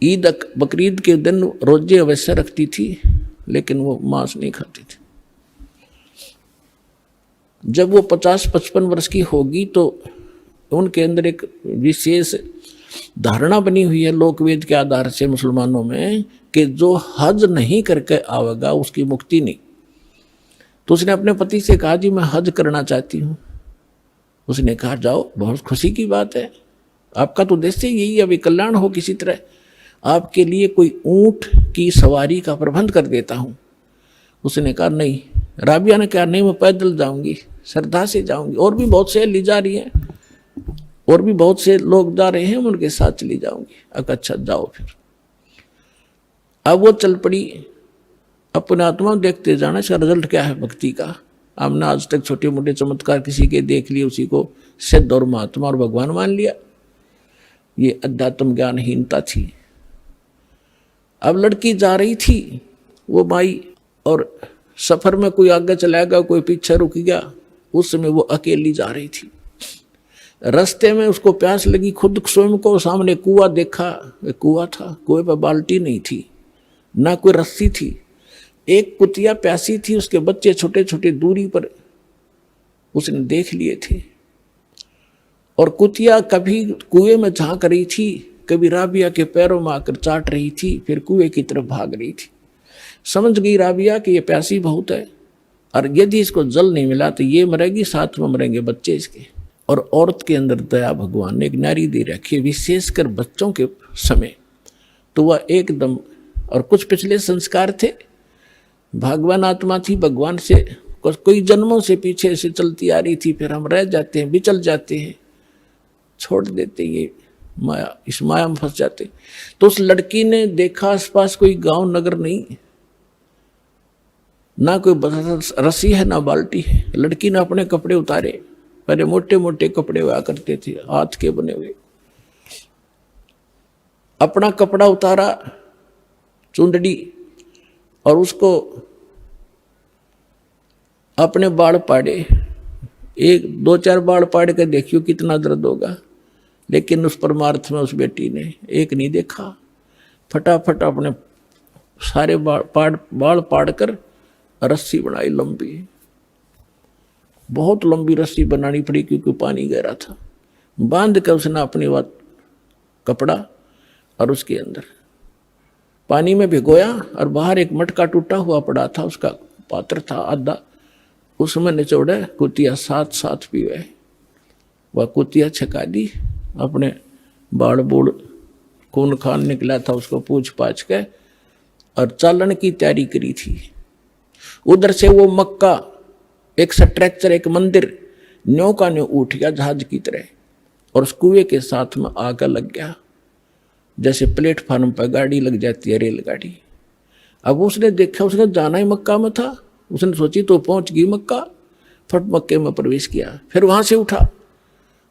ईद बकरीद के दिन रोजे अवश्य रखती थी, लेकिन वो मांस नहीं खाती थी। जब वो 50-55 वर्ष की होगी तो उनके अंदर एक विशेष धारणा बनी हुई है लोकवेद के आधार से मुसलमानों में, कि जो हज नहीं करके आवेगा उसकी मुक्ति नहीं। तो उसने अपने पति से कहा, जी मैं हज करना चाहती हूँ। उसने कहा, जाओ, बहुत खुशी की बात है, आपका तो उद्देश्य यही है, अभी कल्याण हो किसी तरह, आपके लिए कोई ऊंट की सवारी का प्रबंध कर देता हूँ। उसने कहा नहीं। राबिया ने कहा, नहीं मैं पैदल जाऊंगी, श्रद्धा से जाऊंगी, और भी बहुत से ली जा रही हैं, और भी बहुत से लोग जा रहे हैं, उनके साथ चली जाऊंगी। अच्छा जाओ फिर। अब वो चल पड़ी, अपने आत्मा देखते जाना इसका रिजल्ट क्या है भक्ति का। हमने आज तक छोटे मोटे चमत्कार किसी के देख लिए, उसी को सिद्ध और महात्मा और भगवान मान लिया। ये अध्यात्म ज्ञानहीनता थी। अब लड़की जा रही थी, वो माई, और सफर में कोई आगे चला गया, कोई पीछे रुक गया। उस समय वो अकेली जा रही थी। रास्ते में उसको प्यास लगी, खुद स्वयं को सामने कुआं देखा, कुआं था, कुएं पर बाल्टी नहीं थी, ना कोई रस्सी थी। एक कुतिया प्यासी थी, उसके बच्चे छोटे छोटे दूरी पर उसने देख लिए थे। और कुतिया कभी कुएं में झांक रही थी, कभी राबिया के पैरों में आकर चाट रही थी, फिर कुएं की तरफ भाग रही थी। समझ गई राबिया कि ये प्यासी बहुत है, और यदि इसको जल नहीं मिला तो ये मरेगी, साथ में मरेंगे बच्चे इसके। और औरत के अंदर दया भगवान ने एक नारी दे रखी है, विशेषकर बच्चों के समय। तो वह एकदम, और कुछ पिछले संस्कार थे, भगवान आत्मा थी, भगवान से कोई जन्मों से पीछे से चलती आ रही थी। फिर हम रह जाते हैं, बिचल जाते हैं, छोड़ देते, ये माया, इस माया में फंस जाते। तो उस लड़की ने देखा आसपास कोई गांव नगर नहीं, ना कोई रस्सी है ना बाल्टी है। लड़की ने अपने कपड़े उतारे, पहले मोटे मोटे कपड़े हुआ करते थे, हाथ के बने हुए। अपना कपड़ा उतारा, चुंदड़ी, और उसको अपने बाल पाड़े। एक दो चार बाल पाड़ के देखियो कितना दर्द होगा। लेकिन उस परमार्थ में उस बेटी ने एक नहीं देखा, फटाफट अपने सारे बाल पाड़ कर रस्सी बनाई लंबी। बहुत लंबी रस्सी बनानी पड़ी क्योंकि पानी गहरा था। बांध कर उसने अपनी बात कपड़ा और उसके अंदर पानी में भिगोया, और बाहर एक मटका टूटा हुआ पड़ा था, उसका पात्र था आधा, उसमें निचोड़े कुतिया साथ साथ पीवे। वह कुतिया छका दी, अपने बाड़ बूढ़ खून खान निकला था उसको पूछ पाछ के, और चालन की तैयारी करी थी। उधर से वो मक्का, एक स्ट्रक्चर, एक मंदिर न्यों का न्यों उठ गया जहाज की तरह, और उस कुएं के साथ में आकर लग गया, जैसे प्लेटफार्म पर गाड़ी लग जाती है, रेलगाड़ी। अब उसने देखा, उसने जाना ही मक्का में था, उसने सोची तो पहुंच गई मक्का, फट मक्के में प्रवेश किया। फिर वहां से उठा,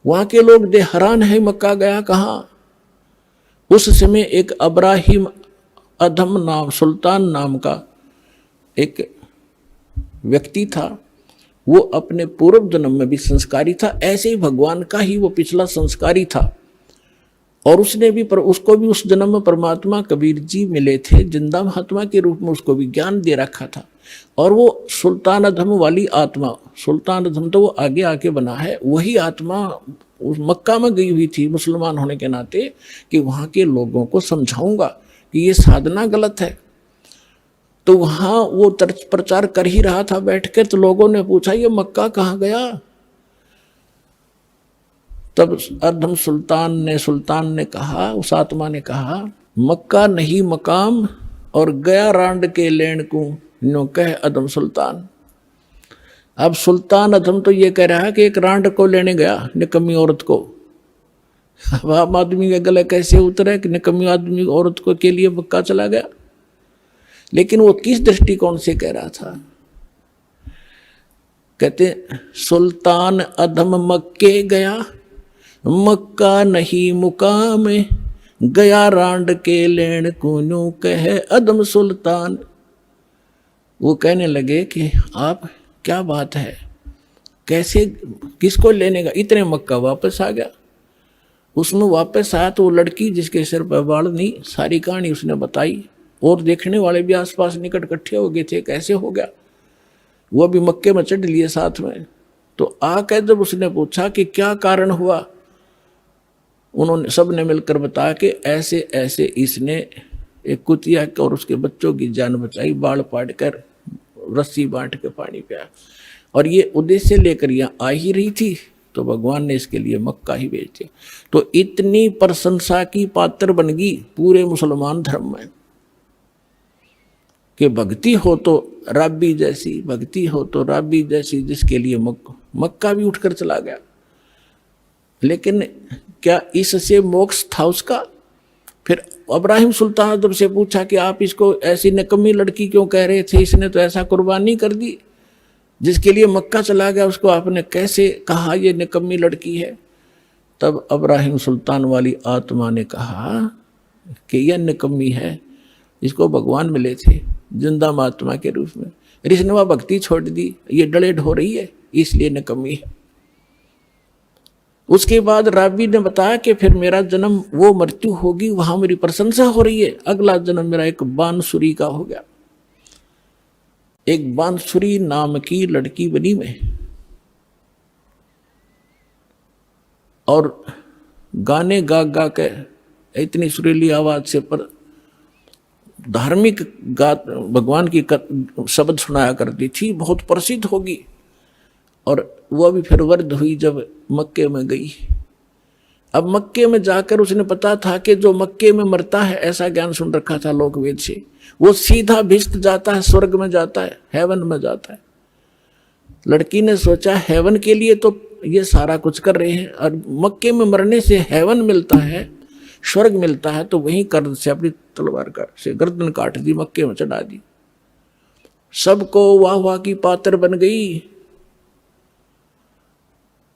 वहां के लोग दे हैरान है, मक्का गया कहाँ। उस समय एक अब्राहिम अधम नाम, सुल्तान नाम का एक व्यक्ति था। वो अपने पूर्व जन्म में भी संस्कारी था, ऐसे ही भगवान का ही वो पिछला संस्कारी था। और उसने भी उसको भी उस जन्म में परमात्मा कबीर जी मिले थे, जिंदा महात्मा के रूप में उसको भी ज्ञान दे रखा था। और वो सुल्तान अधम वाली आत्मा, सुल्तान अधम तो वो आगे आके बना है, वही आत्मा उस मक्का में गई हुई थी मुसलमान होने के नाते, कि वहाँ के लोगों को समझाऊंगा कि ये साधना गलत है। तो वहाँ वो प्रचार कर ही रहा था बैठ के, तो लोगों ने पूछा ये मक्का कहाँ गया। तब अधम सुल्तान ने कहा, उस आत्मा ने कहा, मक्का नहीं मकाम, और गया रांड के लेन को नो कह अधम सुल्तान। अब सुल्तान अधम तो ये कह रहा है कि एक रांड को लेने गया, निकम्मी औरत को। अब आम आदमी के गले कैसे उतरे कि निकम्मी आदमी औरत को के लिए मक्का चला गया। लेकिन वो किस दृष्टिकोण से कह रहा था, कहते सुल्तान अधम मक्के गया, मक्का नहीं मुकाम, गया रांड के लेन को कहे अधम सुल्तान। वो कहने लगे कि आप क्या बात है, कैसे, किसको लेने का, इतने मक्का वापस आ गया। उसमें वापस आया तो वो लड़की जिसके सिर पर बाल नहीं, सारी कहानी उसने बताई, और देखने वाले भी आसपास निकट इकट्ठे हो गए थे, कैसे हो गया। वो भी मक्के में चढ़ लिए साथ में। तो आकर जब उसने पूछा कि क्या कारण हुआ, उन्होंने सबने मिलकर बताया कि ऐसे ऐसे इसने एक कुतिया और उसके बच्चों की जान बचाई, बाल पाड़ कर रस्सी बांट के पानी पिया, और ये उद्देश्य लेकर यहाँ आ ही रही थी, तो भगवान ने इसके लिए मक्का ही भेज दिया। तो इतनी प्रशंसा की पात्र बन गई पूरे मुसलमान धर्म में कि भक्ति हो तो राबी जैसी, भक्ति हो तो राबी जैसी, जिसके लिए मक्का भी उठकर चला गया। लेकिन क्या इससे मोक्ष था उसका? फिर अब्राहिम सुल्तान जब से पूछा कि आप इसको ऐसी निकम्मी लड़की क्यों कह रहे थे, इसने तो ऐसा कुर्बानी कर दी। जिसके लिए मक्का चला गया उसको आपने कैसे कहा ये निकम्मी लड़की है? तब इब्राहिम सुल्तान वाली आत्मा ने कहा कि यह निकम्मी है, इसको भगवान मिले थे जिंदा महात्मा के रूप में, इसने वह भक्ति छोड़ दी, ये डलेड हो रही है इसलिए निकम्मी है। उसके बाद राबी ने बताया कि फिर मेरा जन्म वो मृत्यु होगी, वहां मेरी प्रशंसा हो रही है, अगला जन्म मेरा एक बांसुरी का हो गया। एक बांसुरी नाम की लड़की बनी मैं, और गाने गा गा के इतनी सुरीली आवाज से पर धार्मिक भगवान की शब्द सुनाया करती थी, बहुत प्रसिद्ध होगी। और वह भी फिर वृद्ध हुई जब मक्के में गई। अब मक्के में जाकर उसने पता था कि जो मक्के में मरता है, ऐसा ज्ञान सुन रखा था लोकवेद से, वो सीधा भिष्ट जाता है, स्वर्ग में जाता है, हेवन में जाता है। लड़की ने सोचा हेवन के लिए तो ये सारा कुछ कर रहे हैं, और मक्के में मरने से हेवन मिलता है, स्वर्ग मिलता है, तो वहीं कर्द से अपनी तलवार से गर्दन काट दी, मक्के में चढ़ा दी। सबको वाह वाह की पात्र बन गई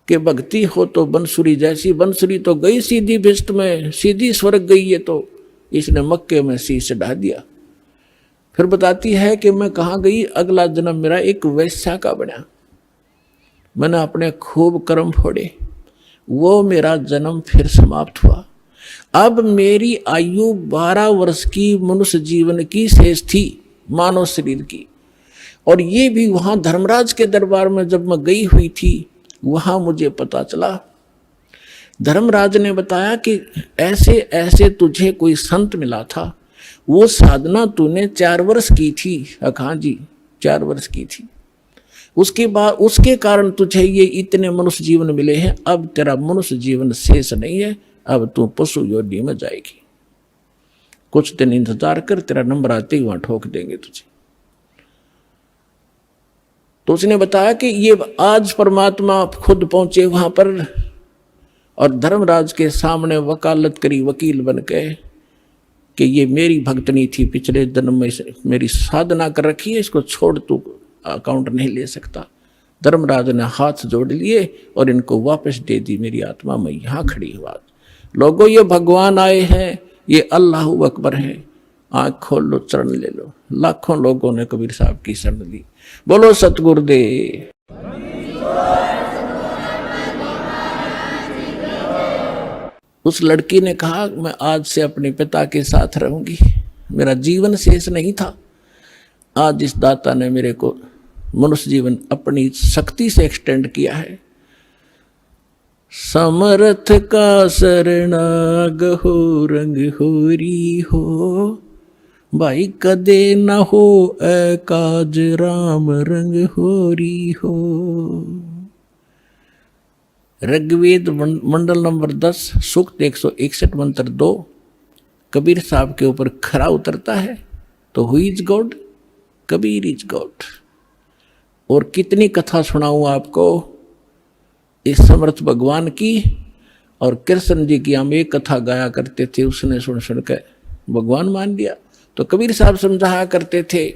कि भक्ति हो तो बंसुरी जैसी, बंसुरी तो गई सीधी भिष्ट में, सीधी स्वर्ग गई, ये तो इसने मक्के में शीश चढ़ा दिया। फिर बताती है कि मैं कहाँ गई, अगला जन्म मेरा एक वैश्या का बना, मैंने अपने खूब कर्म फोड़े, वो मेरा जन्म फिर समाप्त हुआ। अब मेरी आयु 12 वर्ष की मनुष्य जीवन की शेष थी, मानव शरीर की। और ये भी वहां धर्मराज के दरबार में जब मैं गई हुई थी, वहां मुझे पता चला, धर्मराज ने बताया कि ऐसे ऐसे तुझे कोई संत मिला था, वो साधना तूने 4 वर्ष की थी। हाँ जी, 4 वर्ष की थी। उसके बाद उसके कारण तुझे ये इतने मनुष्य जीवन मिले हैं। अब तेरा मनुष्य जीवन शेष नहीं है, अब तू पशु योनि में जाएगी। कुछ दिन इंतजार कर, तेरा नंबर आते ही वहां ठोक देंगे तुझे। तो उसने बताया कि ये आज परमात्मा खुद पहुंचे वहां पर, और धर्मराज के सामने वकालत करी वकील बन के कि ये मेरी भक्तनी थी, पिछले जन्म में मेरी साधना कर रखी है, इसको छोड़ तू अकाउंट नहीं ले सकता। धर्मराज ने हाथ जोड़ लिए और इनको वापस दे दी मेरी आत्मा। मैं यहाँ खड़ी हुआ, लोगों ये भगवान आए हैं, ये अल्लाह अकबर है, आंख खोल लो, चरण ले लो। लाखों लोगों ने कबीर साहब की शरण ली। बोलो सतगुरुदेव। उस लड़की ने कहा मैं आज से अपने पिता के साथ रहूंगी, मेरा जीवन शेष नहीं था। आज इस दाता ने मेरे को मनुष्य जीवन अपनी शक्ति से एक्सटेंड किया है। समर्थ का शरणाग हो, रंग होरी हो, भाई कदे न हो काज, राम रंग होरी हो। ऋग्वेद मंडल नंबर 10 सूक्त 161 मंत्र 2 कबीर साहब के ऊपर खरा उतरता है। तो who is God? Kabir is God. और कितनी कथा सुनाऊं आपको इस समर्थ भगवान की। और कृष्ण जी की हम एक कथा गाया करते थे, उसने सुन सुन के भगवान मान लिया। तो कबीर साहब समझाया करते थे,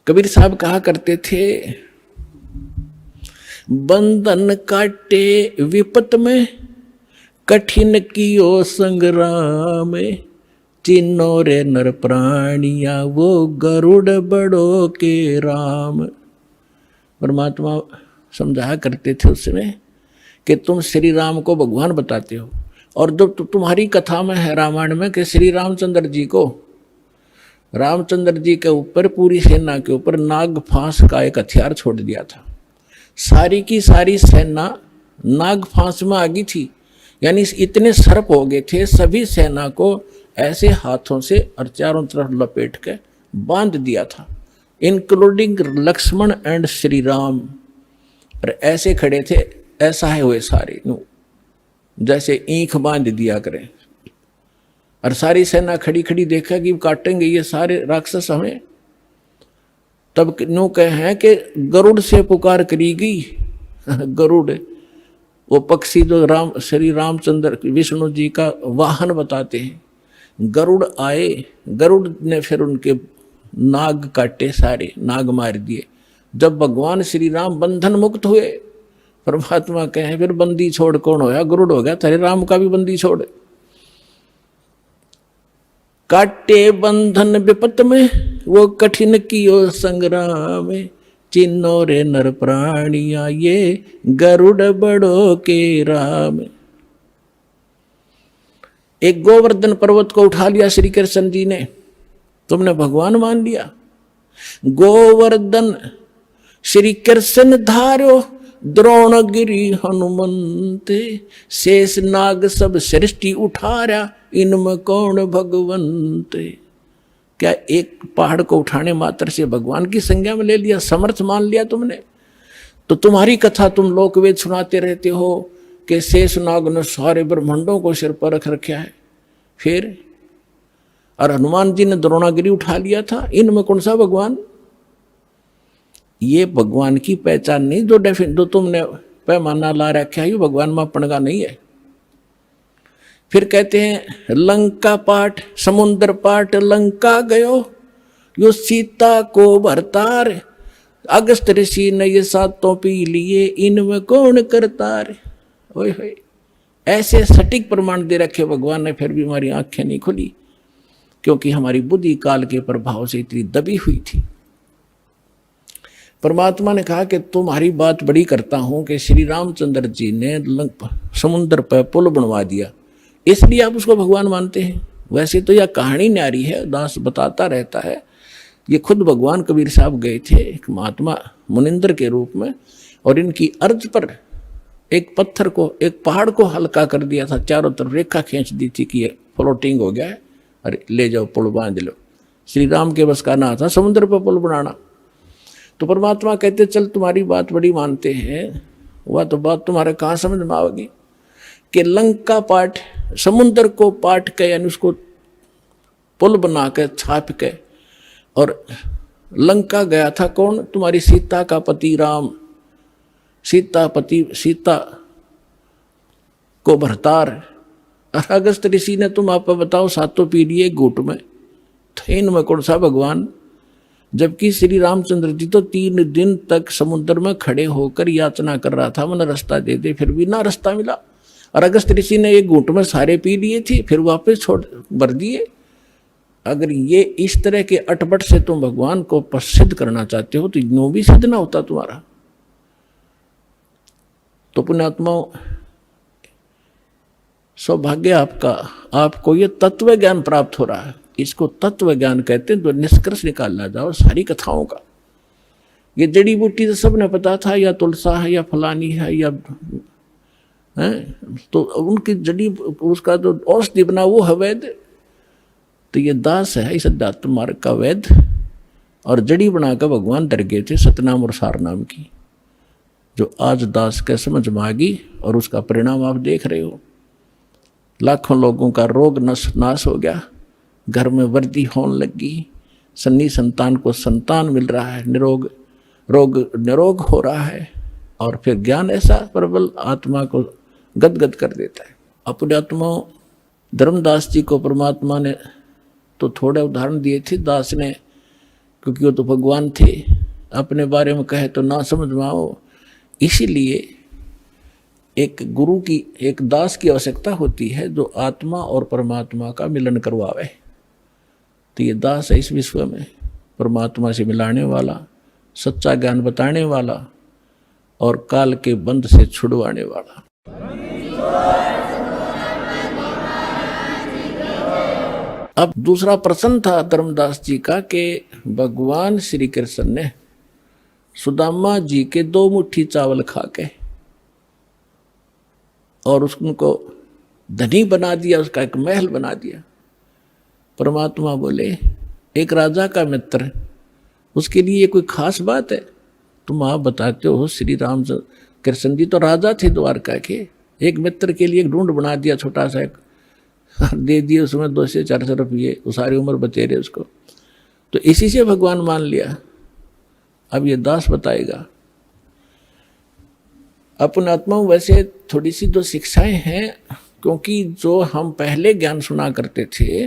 कबीर साहब कहा करते थे, बंधन काटे विपत में, कठिन कियो संग्राम, चिन्नो रे नर प्राणिया, वो गरुड़ बड़ो के राम। परमात्मा समझाया करते थे उस समय कि तुम श्री राम को भगवान बताते हो, और जब तुम्हारी कथा में है रामायण में कि श्री रामचंद्र जी को, रामचंद्र जी के ऊपर पूरी सेना के ऊपर नाग फांस का एक हथियार छोड़ दिया था। सारी की सारी सेना नाग फांस में आ गई थी, यानी इतने सर्प हो गए थे, सभी सेना को ऐसे हाथों से और चारों तरफ लपेट के बांध दिया था, इंक्लूडिंग लक्ष्मण एंड श्री राम। और ऐसे खड़े थे, ऐसा है हुए सारे, जैसे ईंख बांध दिया करें। और सारी सेना खड़ी खड़ी देखा कि काटेंगे ये सारे राक्षस हमें। तब नो कहे हैं कि गरुड़ से पुकार करी गई। गरुड़ वो पक्षी जो श्री रामचंद्र विष्णु जी का वाहन बताते हैं। गरुड़ आए, गरुड़ ने फिर उनके नाग काटे सारे, नाग मार दिए। जब भगवान श्री राम बंधन मुक्त हुए, परमात्मा कहे फिर बंदी छोड़ कौन होया, गुरुड़ हो गया तेरे राम का भी बंदी छोड़। काटे बंधन विपत में वो कठिन कियो संग्राम, चिन्नो रे नर प्राणिया ये गरुड़ बड़ो के राम। एक गोवर्धन पर्वत को उठा लिया श्री कृष्ण जी ने, तुमने भगवान मान लिया। गोवर्धन श्री कृष्ण धार्यो द्रोणगिरी हनुमंते, शेष नाग सब सृष्टि उठारा इनमें कौन भगवंत। क्या एक पहाड़ को उठाने मात्र से भगवान की संज्ञा में ले लिया, समर्थ मान लिया तुमने? तो तुम्हारी कथा तुम लोकवेद सुनाते रहते हो कि शेष नाग ने सारे ब्रह्मांडों को सिर पर रख रखा है। फिर और हनुमान जी ने द्रोणागिरी उठा लिया था, इनमें कौन सा भगवान? ये भगवान की पहचान नहीं, जो तुमने पैमाना ला रखा है, ये भगवान मापन का नहीं है। फिर कहते हैं लंका पाठ समुद्र पाठ लंका गयो, यो सीता को भरतार, अगस्त ऋषि ने ये सातों पी लिए, इनमें कौन करतार। ओए होए, ऐसे सटीक प्रमाण दे रखे भगवान ने, फिर भी हमारी आंखें नहीं खुली, क्योंकि हमारी बुद्धि काल के प्रभाव से इतनी दबी हुई थी। परमात्मा ने कहा कि तुम्हारी बात बड़ी करता हूं कि श्री रामचंद्र जी ने समुद्र पर पुल बनवा दिया, इसलिए आप उसको भगवान मानते हैं। वैसे तो यह कहानी न्यारी है, दास बताता रहता है। ये खुद भगवान कबीर साहब गए थे एक महात्मा मुनिंदर के रूप में, और इनकी अर्ज पर एक पत्थर को, एक पहाड़ को हल्का कर दिया था, चारों तरफ रेखा खींच दी थी कि ये फ्लोटिंग हो गया है, अरे ले जाओ पुल बांध लो। श्री राम के बस का ना था समुद्र पर पुल बनाना। तो परमात्मा कहते चल तुम्हारी बात बड़ी मानते हैं, वह तो बात तुम्हारे कहाँ समझ में आओगी कि लंका पाठ समुद्र को पाट के, यानी उसको पुल बना के छाप के, और लंका गया था कौन? तुम्हारी सीता का पति राम, सीता को भरतार। अगस्त ऋषि ने तुम आप बताओ सातों पीढ़ी एक घूट में, तो इनमें कौन सा भगवान? जबकि श्री रामचंद्र जी तो 3 दिन तक समुद्र में खड़े होकर याचना कर रहा था, मैंने रास्ता दे दे, फिर भी ना रास्ता मिला। और अगस्त ऋषि ने एक घूंट में सारे पी लिए थे, फिर वापस छोड़ भर दिए। अगर ये इस तरह के अटपट से तुम भगवान को प्रसिद्ध करना चाहते हो तो यूं भी सिद्ध ना होता तुम्हारा। तो पुण्यात्माओं, सौभाग्य आपका, आपको ये तत्व ज्ञान प्राप्त हो रहा है। इसको तत्व ज्ञान कहते हैं, तो निष्कर्ष निकालना जाओ सारी कथाओं का। ये जड़ी बूटी तो सबने पता था, या तुलसा है या फलानी है या है, तो उनकी जड़ी उसका जो औषधि बना वो है वैद। तो ये दास है इस अध्यात्म मार्ग का वैद, और जड़ी बनाकर भगवान डर गए थे सतनाम और सारनाम की, जो आज दास के समझ में आ गई, और उसका परिणाम आप देख रहे हो। लाखों लोगों का रोग नाश हो गया, घर में वृद्धि होने लगी, सन्नी संतान को संतान मिल रहा है, निरोग हो रहा है, और फिर ज्ञान ऐसा प्रबल आत्मा को गदगद कर देता है। अपने आत्मा धर्मदास जी को परमात्मा ने तो थोड़े उदाहरण दिए थे दास ने, क्योंकि वो तो भगवान थे, अपने बारे में कहे तो ना समझ में आओ। इसीलिए एक गुरु की, एक दास की आवश्यकता होती है जो आत्मा और परमात्मा का मिलन करवावे। तो ये दास है इस विश्व में परमात्मा से मिलाने वाला, सच्चा ज्ञान बताने वाला, और काल के बंध से छुड़वाने वाला। अब दूसरा प्रश्न था धर्मदास जी का कि भगवान श्री कृष्ण ने सुदामा जी के 2 मुट्ठी चावल खा के और उसको धनी बना दिया, उसका एक महल बना दिया। परमात्मा बोले एक राजा का मित्र, उसके लिए ये कोई खास बात है? तुम आप बताते हो श्री राम कृष्ण जी तो राजा थे द्वारका के, एक मित्र के लिए एक ढूंढ बना दिया छोटा सा, एक दे दिए उसमें 200 से 400 रुपये, वो सारी उम्र बतेरे उसको, तो इसी से भगवान मान लिया। अब ये दास बताएगा। अपन आत्माओं वैसे थोड़ी सी 2 शिक्षाएं हैं, क्योंकि जो हम पहले ज्ञान सुना करते थे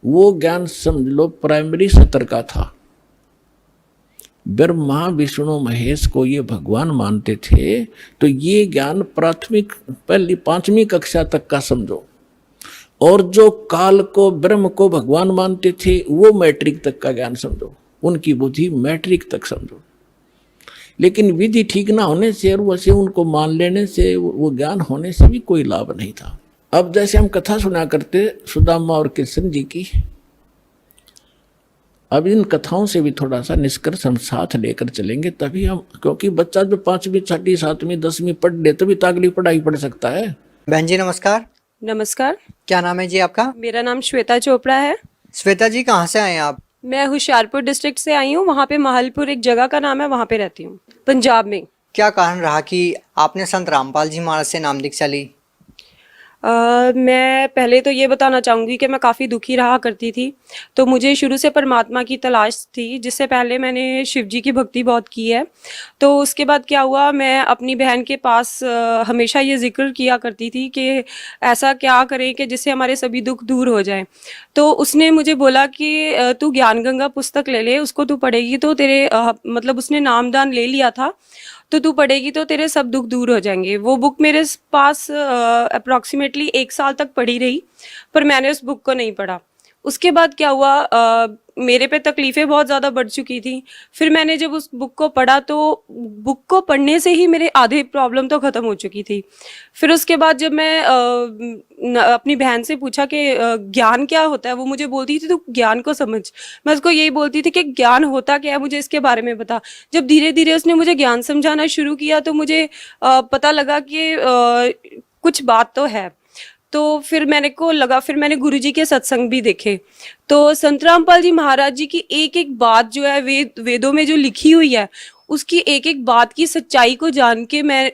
वो ज्ञान समझ लो प्राइमरी स्तर का था। ब्रह्मा विष्णु महेश को ये भगवान मानते थे, तो ये ज्ञान प्राथमिक पहली 5वीं कक्षा तक का समझो। और जो काल को ब्रह्म को भगवान मानते थे वो मैट्रिक तक का ज्ञान समझो, उनकी बुद्धि मैट्रिक तक समझो। लेकिन विधि ठीक ना होने से और वैसे उनको मान लेने से, वो ज्ञान होने से भी कोई लाभ नहीं था। अब जैसे हम कथा सुना करते सुदामा और कृष्ण जी की, अब इन कथाओं से भी थोड़ा सा निष्कर्ष हम साथ लेकर चलेंगे, तभी हम, क्योंकि बच्चा जो 5वीं 6वीं 7वीं 10वीं पढ़ ले तभी तो अगली पढ़ाई पढ़ सकता है। बहन जी नमस्कार। नमस्कार। क्या नाम है जी आपका? मेरा नाम श्वेता चोपड़ा है। श्वेता जी कहाँ से आए हैं आप? मैं होशियारपुर डिस्ट्रिक्ट से आई हूँ, वहाँ पे महलपुर एक जगह का नाम है, वहाँ पे रहती हूँ, पंजाब में। क्या कारण रहा कि आपने संत रामपाल जी महाराज से नाम दीक्षा ली? मैं पहले तो ये बताना चाहूँगी कि मैं काफ़ी दुखी रहा करती थी, तो मुझे शुरू से परमात्मा की तलाश थी। जिससे पहले मैंने शिव जी की भक्ति बहुत की है। तो उसके बाद क्या हुआ, मैं अपनी बहन के पास हमेशा ये जिक्र किया करती थी कि ऐसा क्या करें कि जिससे हमारे सभी दुख दूर हो जाएं। तो उसने मुझे बोला कि तू ज्ञान गंगा पुस्तक ले ले, उसको तू पढ़ेगी तो तेरे मतलब उसने नामदान ले लिया था, तो तू पढ़ेगी तो तेरे सब दुख दूर हो जाएंगे। वो बुक मेरे पास अप्रॉक्सीमेटली 1 साल तक पड़ी रही, पर मैंने उस बुक को नहीं पढ़ा। उसके बाद क्या हुआ, मेरे पे तकलीफ़ें बहुत ज़्यादा बढ़ चुकी थी। फिर मैंने जब उस बुक को पढ़ा तो बुक को पढ़ने से ही मेरे आधे प्रॉब्लम तो ख़त्म हो चुकी थी। फिर उसके बाद जब मैं अपनी बहन से पूछा कि ज्ञान क्या होता है, वो मुझे बोलती थी तू ज्ञान को समझ। मैं उसको यही बोलती थी कि ज्ञान होता क्या है, मुझे इसके बारे में बता। जब धीरे धीरे उसने मुझे ज्ञान समझाना शुरू किया तो मुझे पता लगा कि कुछ बात तो है। तो फिर मैंने गुरुजी के सत्संग भी देखे। तो संत रामपाल जी महाराज जी की एक एक बात जो है वेदों में जो लिखी हुई है, उसकी एक एक बात की सच्चाई को जान के मैं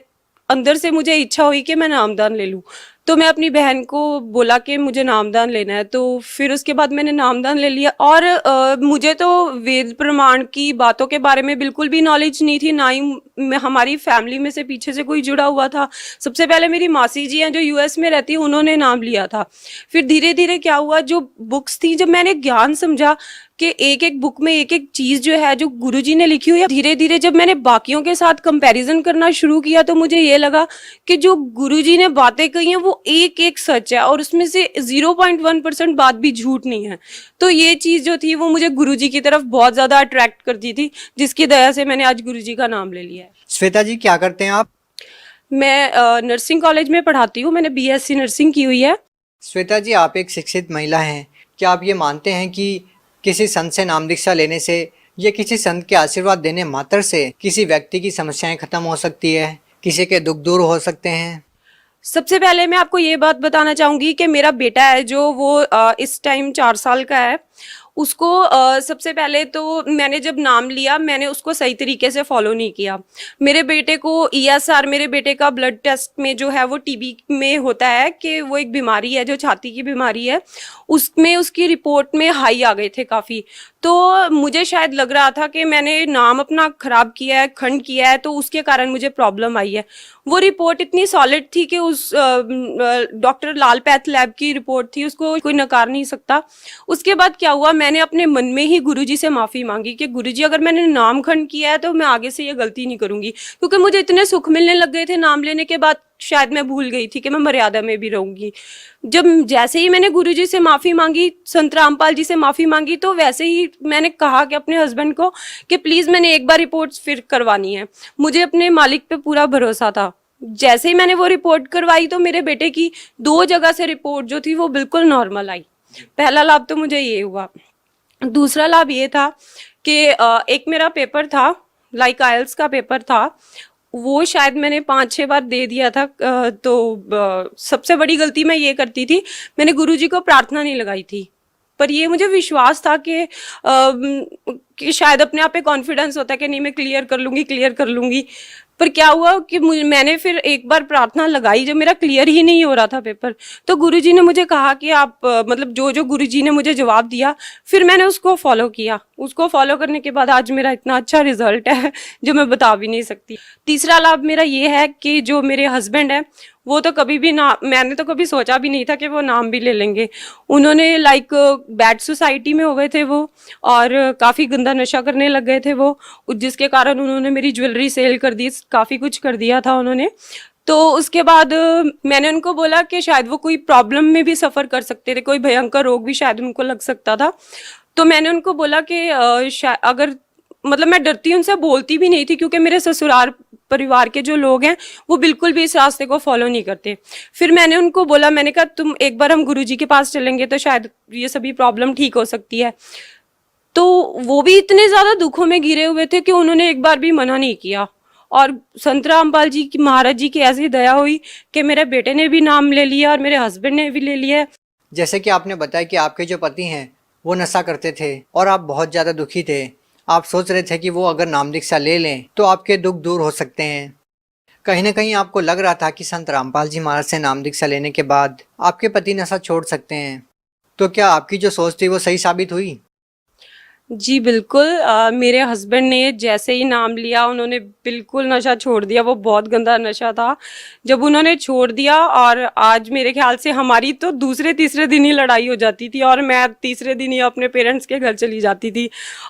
अंदर से मुझे इच्छा हुई कि मैं नामदान ले लूं। तो मैं अपनी बहन को बोला कि मुझे नामदान लेना है। तो फिर उसके बाद मैंने नामदान ले लिया। और मुझे तो वेद प्रमाण की बातों के बारे में बिल्कुल भी नॉलेज नहीं थी, ना ही हमारी फैमिली में से पीछे से कोई जुड़ा हुआ था। सबसे पहले मेरी मासी जी हैं जो यूएस में रहती है, उन्होंने नाम लिया था। फिर धीरे धीरे क्या हुआ, जो बुक्स थी, जब मैंने ज्ञान समझा कि एक एक बुक में एक एक चीज जो है जो गुरुजी ने लिखी हुई है, धीरे धीरे जब मैंने बाकियों के साथ कंपैरिजन करना शुरू किया तो मुझे ये लगा कि जो गुरुजी ने बातें कही हैं वो एक एक सच है और उसमें से 0.1% बात भी झूठ नहीं है। तो ये चीज जो थी वो मुझे गुरुजी की तरफ बहुत ज्यादा अट्रैक्ट करती थी, जिसकी दया से मैंने आज गुरुजी का नाम ले लिया है। श्वेता जी क्या करते हैं आप? मैं नर्सिंग कॉलेज में पढ़ाती हूँ, मैंने BSc नर्सिंग की हुई है। श्वेता जी आप एक शिक्षित महिला हैं, क्या आप ये मानते हैं कि किसी संत से नाम दीक्षा लेने से या किसी संत के आशीर्वाद देने मात्र से किसी व्यक्ति की समस्याएं खत्म हो सकती है, किसी के दुख दूर हो सकते हैं? सबसे पहले मैं आपको ये बात बताना चाहूंगी कि मेरा बेटा है जो वो इस टाइम 4 साल का है। उसको सबसे पहले तो मैंने जब नाम लिया मैंने उसको सही तरीके से फॉलो नहीं किया। मेरे बेटे को ESR, मेरे बेटे का ब्लड टेस्ट में जो है वो TB में होता है कि वो एक बीमारी है जो छाती की बीमारी है, उसमें उसकी रिपोर्ट में हाई आ गए थे काफ़ी। तो मुझे शायद लग रहा था कि मैंने नाम अपना ख़राब किया है, खंड किया है, तो उसके कारण मुझे प्रॉब्लम आई है। वो रिपोर्ट इतनी सॉलिड थी कि उस डॉक्टर लाल पैथ लैब की रिपोर्ट थी, उसको कोई नकार नहीं सकता। उसके बाद क्या हुआ, मैंने अपने मन में ही गुरुजी से माफ़ी मांगी कि गुरुजी अगर मैंने नाम खंड किया है तो मैं आगे से ये गलती नहीं करूँगी, क्योंकि मुझे इतने सुख मिलने लग गए थे नाम लेने के बाद, शायद मैं भूल गई थी कि मैं मर्यादा में भी रहूंगी। जब जैसे ही मैंने गुरुजी से माफ़ी मांगी, संत रामपाल जी से माफ़ी मांगी, तो वैसे ही मैंने कहा कि अपने हस्बैंड को कि प्लीज़ मैंने एक बार रिपोर्ट फिर करवानी है। मुझे अपने मालिक पे पूरा भरोसा था। जैसे ही मैंने वो रिपोर्ट करवाई तो मेरे बेटे की 2 जगह से रिपोर्ट जो थी वो बिल्कुल नॉर्मल आई। पहला लाभ तो मुझे ये हुआ। दूसरा लाभ ये था कि एक मेरा पेपर था, लाइक IELTS का पेपर था, वो शायद मैंने 5-6 बार दे दिया था। तो सबसे बड़ी गलती मैं ये करती थी, मैंने गुरुजी को प्रार्थना नहीं लगाई थी। पर ये मुझे विश्वास था कि कि शायद अपने आप पे कॉन्फिडेंस होता है कि नहीं मैं क्लियर कर लूंगी। पर क्या हुआ कि मैंने फिर एक बार प्रार्थना लगाई, जब मेरा क्लियर ही नहीं हो रहा था पेपर, तो गुरुजी ने मुझे कहा कि आप मतलब जो गुरुजी ने मुझे जवाब दिया, फिर मैंने उसको फॉलो किया। उसको फॉलो करने के बाद आज मेरा इतना अच्छा रिजल्ट है जो मैं बता भी नहीं सकती। तीसरा लाभ मेरा ये है कि जो मेरे हस्बैंड है वो तो कभी भी ना, मैंने तो कभी सोचा भी नहीं था कि वो नाम भी ले लेंगे। उन्होंने लाइक बैड सोसाइटी में हो गए थे वो, और काफ़ी गंदा नशा करने लग गए थे वो, जिसके कारण उन्होंने मेरी ज्वेलरी सेल कर दी, काफ़ी कुछ कर दिया था उन्होंने। तो उसके बाद मैंने उनको बोला कि शायद वो कोई प्रॉब्लम में भी सफ़र कर सकते थे, कोई भयंकर रोग भी शायद उनको लग सकता था। तो मैंने उनको बोला कि अगर मतलब मैं डरती उनसे बोलती भी नहीं थी, क्योंकि मेरे ससुराल परिवार के जो लोग हैं वो बिल्कुल भी इस रास्ते को फॉलो नहीं करते। फिर मैंने उनको बोला, मैंने कहा तुम एक बार हम गुरुजी के पास चलेंगे तो शायद ये सभी प्रॉब्लम ठीक हो सकती है। तो वो भी इतने ज्यादा दुखों में घिरे हुए थे कि उन्होंने एक बार भी मना नहीं किया। और संत रामपाल जी की, महाराज जी की ऐसी दया हुई कि मेरे बेटे ने भी नाम ले लिया और मेरे हस्बैंड ने भी ले लिया। जैसे कि आपने बताया कि आपके जो पति हैं वो नशा करते थे और आप बहुत ज़्यादा दुखी थे, आप सोच रहे थे कि वो अगर नाम दीक्षा ले लें तो आपके दुख दूर हो सकते हैं। कहीं ना कहीं आपको लग रहा था कि संत रामपाल जी महाराज से नाम दीक्षा लेने के बाद आपके पति नशा छोड़ सकते हैं। तो क्या आपकी जो सोच थी वो सही साबित हुई? जी बिल्कुल, मेरे हस्बैंड ने जैसे ही नाम लिया उन्होंने बिल्कुल नशा छोड़ दिया। वो बहुत गंदा नशा था। जब उन्होंने छोड़ दिया, और आज मेरे ख्याल से हमारी तो दूसरे तीसरे दिन ही लड़ाई हो जाती थी, और मैं तीसरे दिन ही अपने पेरेंट्स के घर चली जाती थी।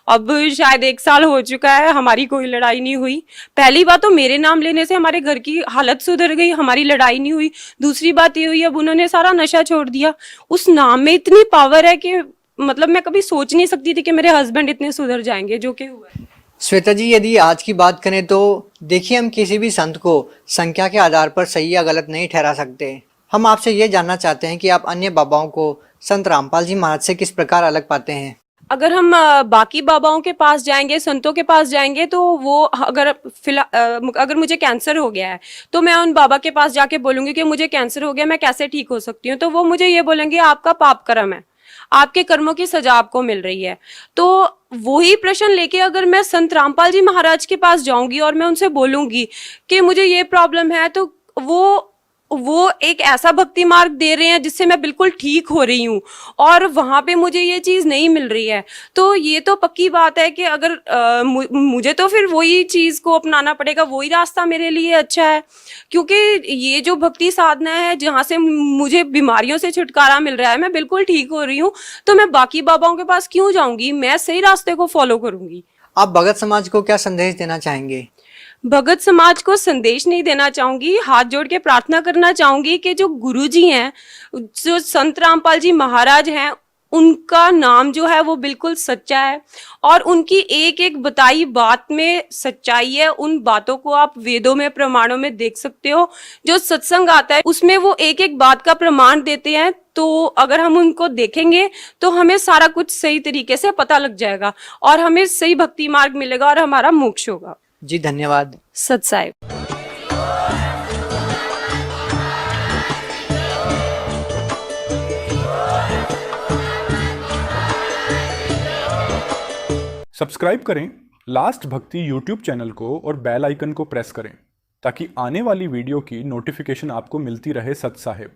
अब शायद 1 साल हो चुका है, हमारी कोई लड़ाई नहीं हुई। पहली बात तो मेरे नाम लेने से हमारे घर की हालत सुधर गई, हमारी लड़ाई नहीं हुई। दूसरी बात ये हुई, अब उन्होंने सारा नशा छोड़ दिया। उस नाम में इतनी पावर है कि मतलब मैं कभी सोच नहीं सकती थी कि मेरे हस्बैंड इतने सुधर जाएंगे, जो कि हुआ है। श्वेता जी, यदि आज की बात करें तो देखिए, हम किसी भी संत को संख्या के आधार पर सही या गलत नहीं ठहरा सकते। हम आपसे ये जानना चाहते हैं कि आप अन्य बाबाओं को संत रामपाल जी महाराज से किस प्रकार अलग पाते हैं? अगर हम बाकी बाबाओं के पास जाएंगे, संतों के पास जाएंगे, तो वो अगर मुझे कैंसर हो गया है तो मैं उन बाबा के पास जाके बोलूंगी कि मुझे कैंसर हो गया, मैं कैसे ठीक हो सकती हूँ, तो वो मुझे ये बोलेंगे आपका पाप कर्म है, आपके कर्मों की सजा आपको मिल रही है। तो वही प्रश्न लेके अगर मैं संत रामपाल जी महाराज के पास जाऊंगी और मैं उनसे बोलूंगी कि मुझे ये प्रॉब्लम है, तो वो एक ऐसा भक्ति मार्ग दे रहे हैं जिससे मैं बिल्कुल ठीक हो रही हूँ, और वहां पे मुझे ये चीज नहीं मिल रही है। तो ये तो पक्की बात है कि अगर मुझे तो फिर वही चीज को अपनाना पड़ेगा, वही रास्ता मेरे लिए अच्छा है। क्योंकि ये जो भक्ति साधना है जहाँ से मुझे बीमारियों से छुटकारा मिल रहा है, मैं बिल्कुल ठीक हो रही हूँ, तो मैं बाकी बाबाओं के पास क्यों जाऊंगी? मैं सही रास्ते को फॉलो करूंगी। आप भगत समाज को क्या संदेश देना चाहेंगे? भगत समाज को संदेश नहीं देना चाहूंगी, हाथ जोड़ के प्रार्थना करना चाहूंगी कि जो गुरुजी हैं, जो संत रामपाल जी महाराज हैं, उनका नाम जो है वो बिल्कुल सच्चा है, और उनकी एक एक बताई बात में सच्चाई है। उन बातों को आप वेदों में, प्रमाणों में देख सकते हो। जो सत्संग आता है उसमें वो एक एक बात का प्रमाण देते हैं। तो अगर हम उनको देखेंगे तो हमें सारा कुछ सही तरीके से पता लग जाएगा, और हमें सही भक्ति मार्ग मिलेगा, और हमारा मोक्ष होगा। जी धन्यवाद। सत साहिब। सब्सक्राइब करें लास्ट भक्ति यूट्यूब चैनल को और बेल आइकन को प्रेस करें ताकि आने वाली वीडियो की नोटिफिकेशन आपको मिलती रहे। सत साहिब।